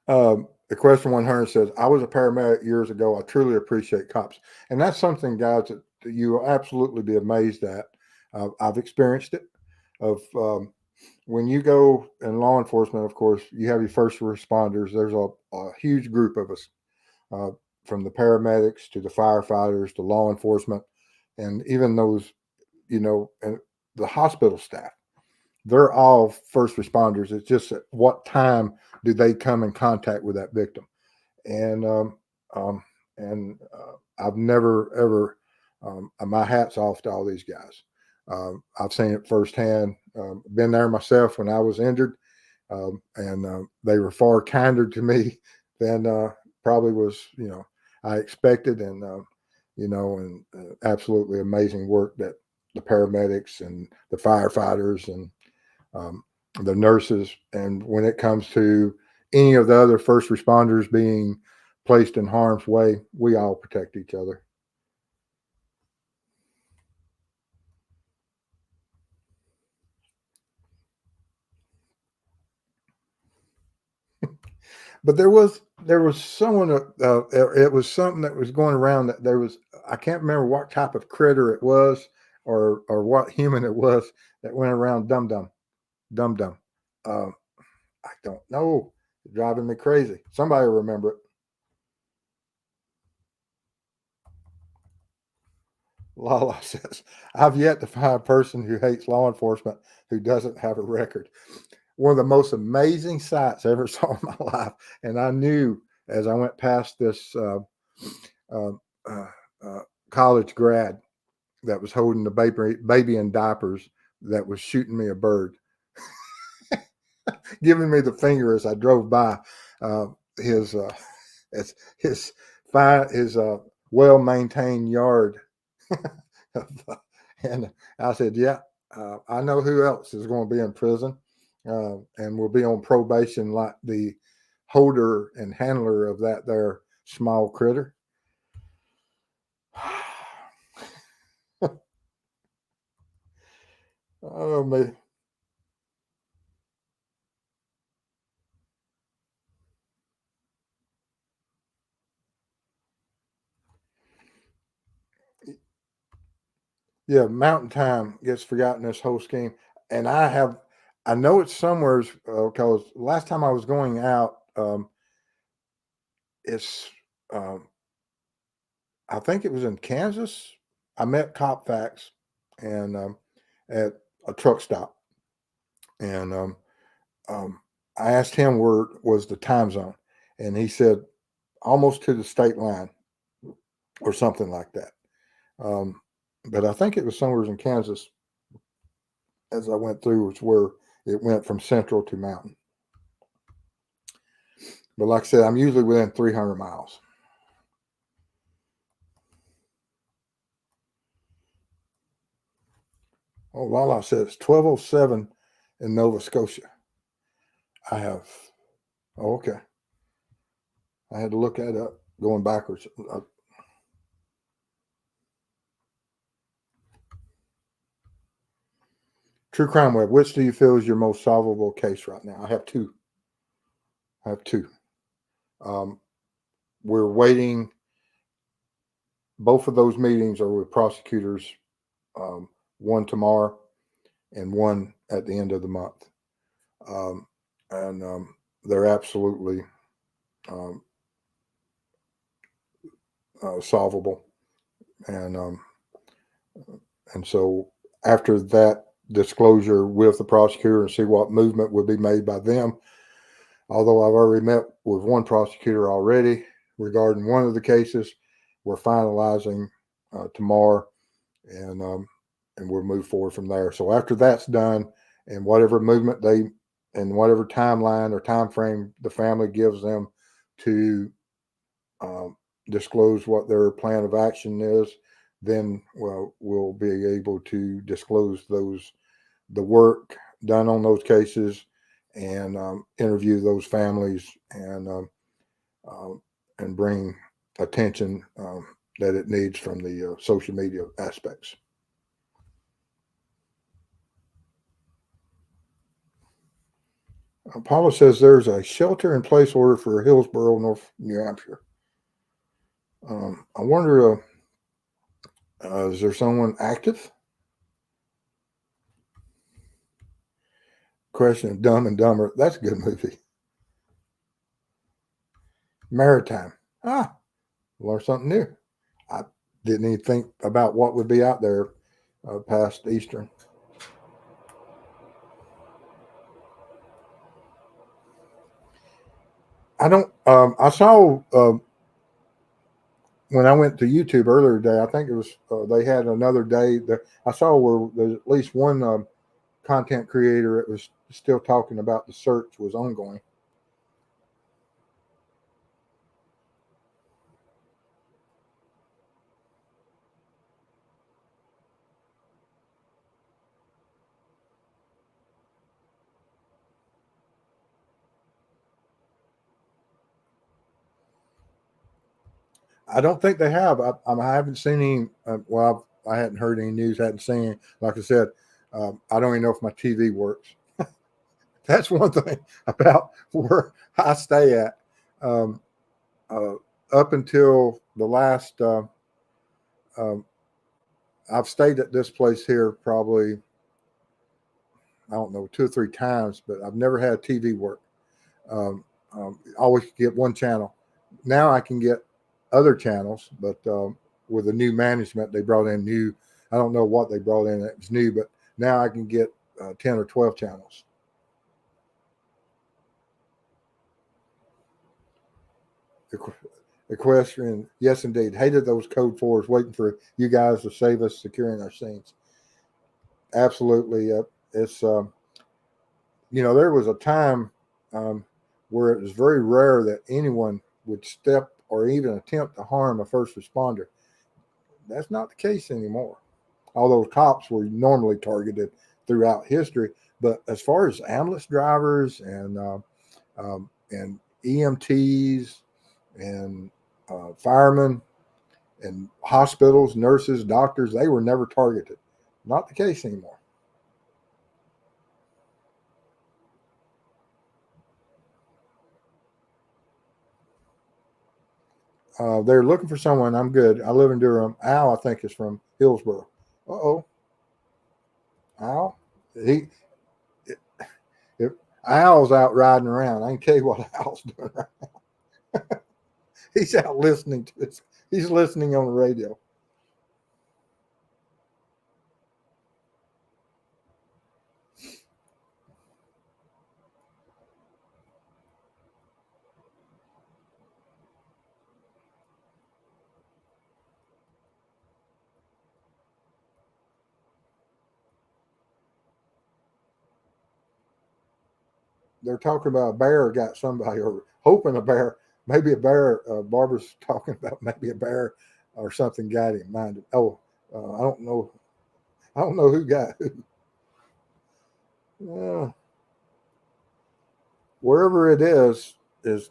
The question 100 says, I was a paramedic years ago. I truly appreciate cops. And that's something, guys, that you will absolutely be amazed at. I've experienced it. When you go in law enforcement, of course, you have your first responders. There's a huge group of us, from the paramedics to the firefighters to law enforcement, and even those, and the hospital staff. They're all first responders. It's just at what time do they come in contact with that victim? And I've never ever, my hat's off to all these guys. I've seen it firsthand. Been there myself when I was injured, and they were far kinder to me than probably was, I expected, and absolutely amazing work that the paramedics and the firefighters and the nurses, and when it comes to any of the other first responders being placed in harm's way, we all protect each other. But there was someone, it was something that was going around that there was, I can't remember what type of critter it was. or what human it was that went around dum dum. I don't know. It's driving me crazy. Somebody will remember it. Lala says, I've yet to find a person who hates law enforcement who doesn't have a record. One of the most amazing sights I ever saw in my life. And I knew as I went past this college grad that was holding the baby in diapers that was shooting me a bird, giving me the finger as I drove by his well-maintained yard. And I said, yeah, I know who else is going to be in prison and will be on probation like the holder and handler of that there small critter. Oh, man. Yeah, Mountain Time gets forgotten in this whole scheme. And I know it's somewhere because last time I was going out, it's, I think it was in Kansas. I met Cop Facts and at a truck stop. And I asked him where was the time zone. And he said almost to the state line or something like that. But I think it was somewhere in Kansas as I went through, which where it went from central to mountain. But like I said, I'm usually within 300 miles. Oh, Lala says 1207 in Nova Scotia. I have, oh, okay. I had to look that up going backwards. True Crime Web, which do you feel is your most solvable case right now? I have two. We're waiting. Both of those meetings are with prosecutors, one tomorrow and one at the end of the month. And they're absolutely solvable. And so after that disclosure with the prosecutor and see what movement would be made by them, although I've already met with one prosecutor already regarding one of the cases, we're finalizing tomorrow, and we'll move forward from there. So after that's done, and whatever movement and whatever timeline or time frame the family gives them to disclose what their plan of action is, then we'll be able to disclose the work done on those cases and interview those families and bring attention that it needs from the social media aspects. Paula says there's a shelter in place order for Hillsborough, North New Hampshire. I wonder, is there someone active? Question of Dumb and Dumber. That's a good movie. Maritime. Learn something new. I didn't even think about what would be out there past Eastern. I don't. I saw when I went to YouTube earlier today. I think it was they had another day that I saw where there's at least one content creator that was still talking about the search was ongoing. I don't think they have. I haven't seen any. I hadn't heard any news. Hadn't seen. Like I said, I don't even know if my TV works. That's one thing about where I stay at. Up until the last I've stayed at this place here probably, I don't know, 2 or 3 times, but I've never had TV work. Always get one channel. Now I can get other channels, but with the new management, they brought in new. I don't know what they brought in that was new, but now I can get 10 or 12 channels. Equestrian, yes, indeed. Hated those code fours waiting for you guys to save us securing our scenes. Absolutely. It's, there was a time where it was very rare that anyone would step or even attempt to harm a first responder. That's not the case anymore. Although cops were normally targeted throughout history, but as far as ambulance drivers and EMTs and firemen and hospitals, nurses, doctors, they were never targeted. Not the case anymore. They're looking for someone. I'm good. I live in Durham. Al, I think, is from Hillsboro. Uh-oh. Al? If Al's out riding around, I can tell you what Al's doing right now. He's out listening to this. He's listening on the radio. They're talking about a bear got somebody, or hoping a bear, maybe a bear. Barbara's talking about maybe a bear or something got him. Minded. Oh, I don't know. I don't know who got who. Wherever it is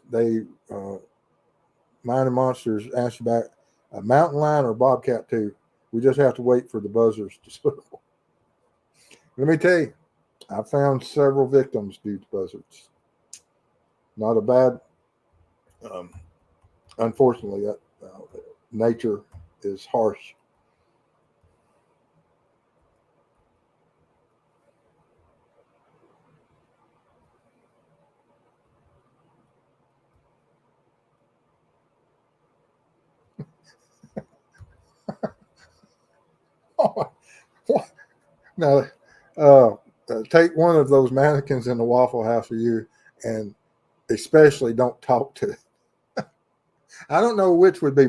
they Mind and Monsters asked about a mountain lion or bobcat too. We just have to wait for the buzzers to circle. Let me tell you, I found several victims due to buzzards. Not a bad. Unfortunately, nature is harsh. Now, take one of those mannequins in the Waffle House for you, and especially don't talk to it. I don't know which would be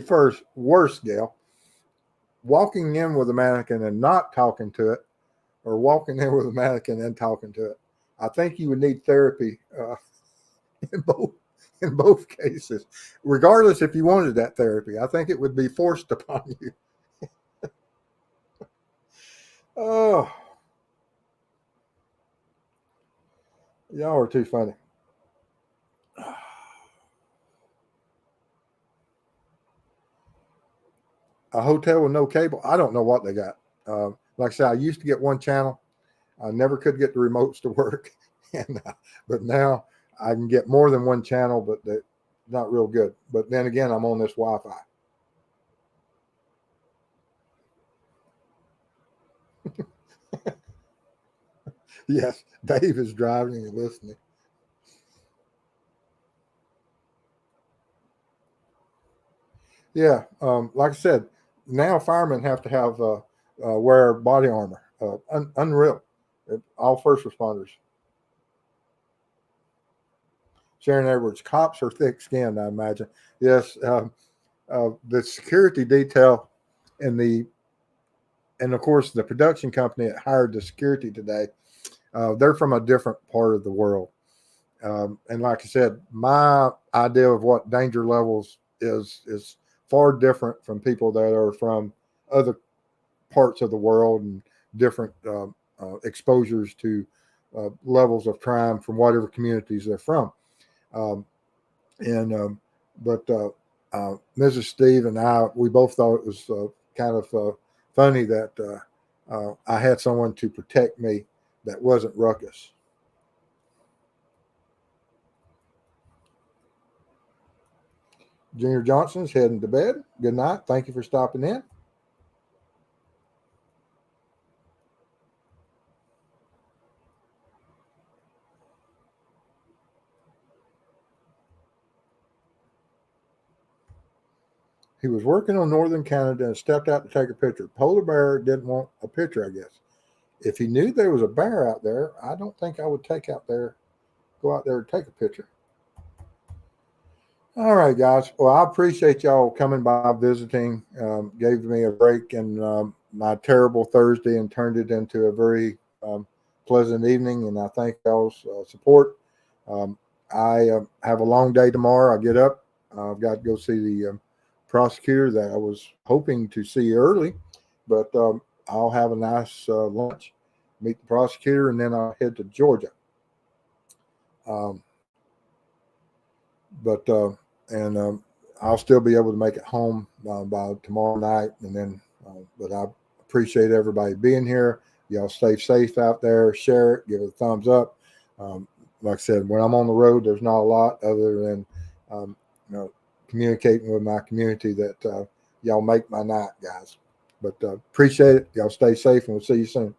worse, Gail. Walking in with a mannequin and not talking to it, or walking in with a mannequin and talking to it. I think you would need therapy in both cases, regardless if you wanted that therapy. I think it would be forced upon you. Oh, y'all are too funny. A hotel with no cable. I don't know what they got. Like I said, I used to get one channel. I never could get the remotes to work, but now I can get more than one channel, but they're not real good. But then again, I'm on this Wi-Fi. Yes, Dave is driving and listening. Yeah, like I said, now firemen have to have wear body armor. Unreal. All first responders. Sharon Edwards, cops are thick-skinned, I imagine. Yes, the security detail and of course the production company that hired the security today, they're from a different part of the world. And like I said, my idea of what danger levels is far different from people that are from other parts of the world and different exposures to levels of crime from whatever communities they're from. Um, and but Mrs. Steve and I, we both thought it was kind of funny that I had someone to protect me that wasn't ruckus. Junior Johnson's heading to bed. Good night. Thank you for stopping in. He was working on northern Canada and stepped out to take a picture. Polar bear didn't want a picture, I guess. If he knew there was a bear out there, I don't think I would go out there and take a picture. All right, guys. Well, I appreciate y'all coming by, visiting. Gave me a break in my terrible Thursday and turned it into a very pleasant evening. And I thank y'all's support. I have a long day tomorrow. I get up. I've got to go see the prosecutor that I was hoping to see early, but I'll have a nice lunch, meet the prosecutor, and then I'll head to Georgia. I'll still be able to make it home by tomorrow night. And then, but I appreciate everybody being here. Y'all stay safe out there. Share it. Give it a thumbs up. Like I said, when I'm on the road, there's not a lot other than communicating with my community that y'all make my night, guys. But appreciate it. Y'all stay safe, and we'll see you soon.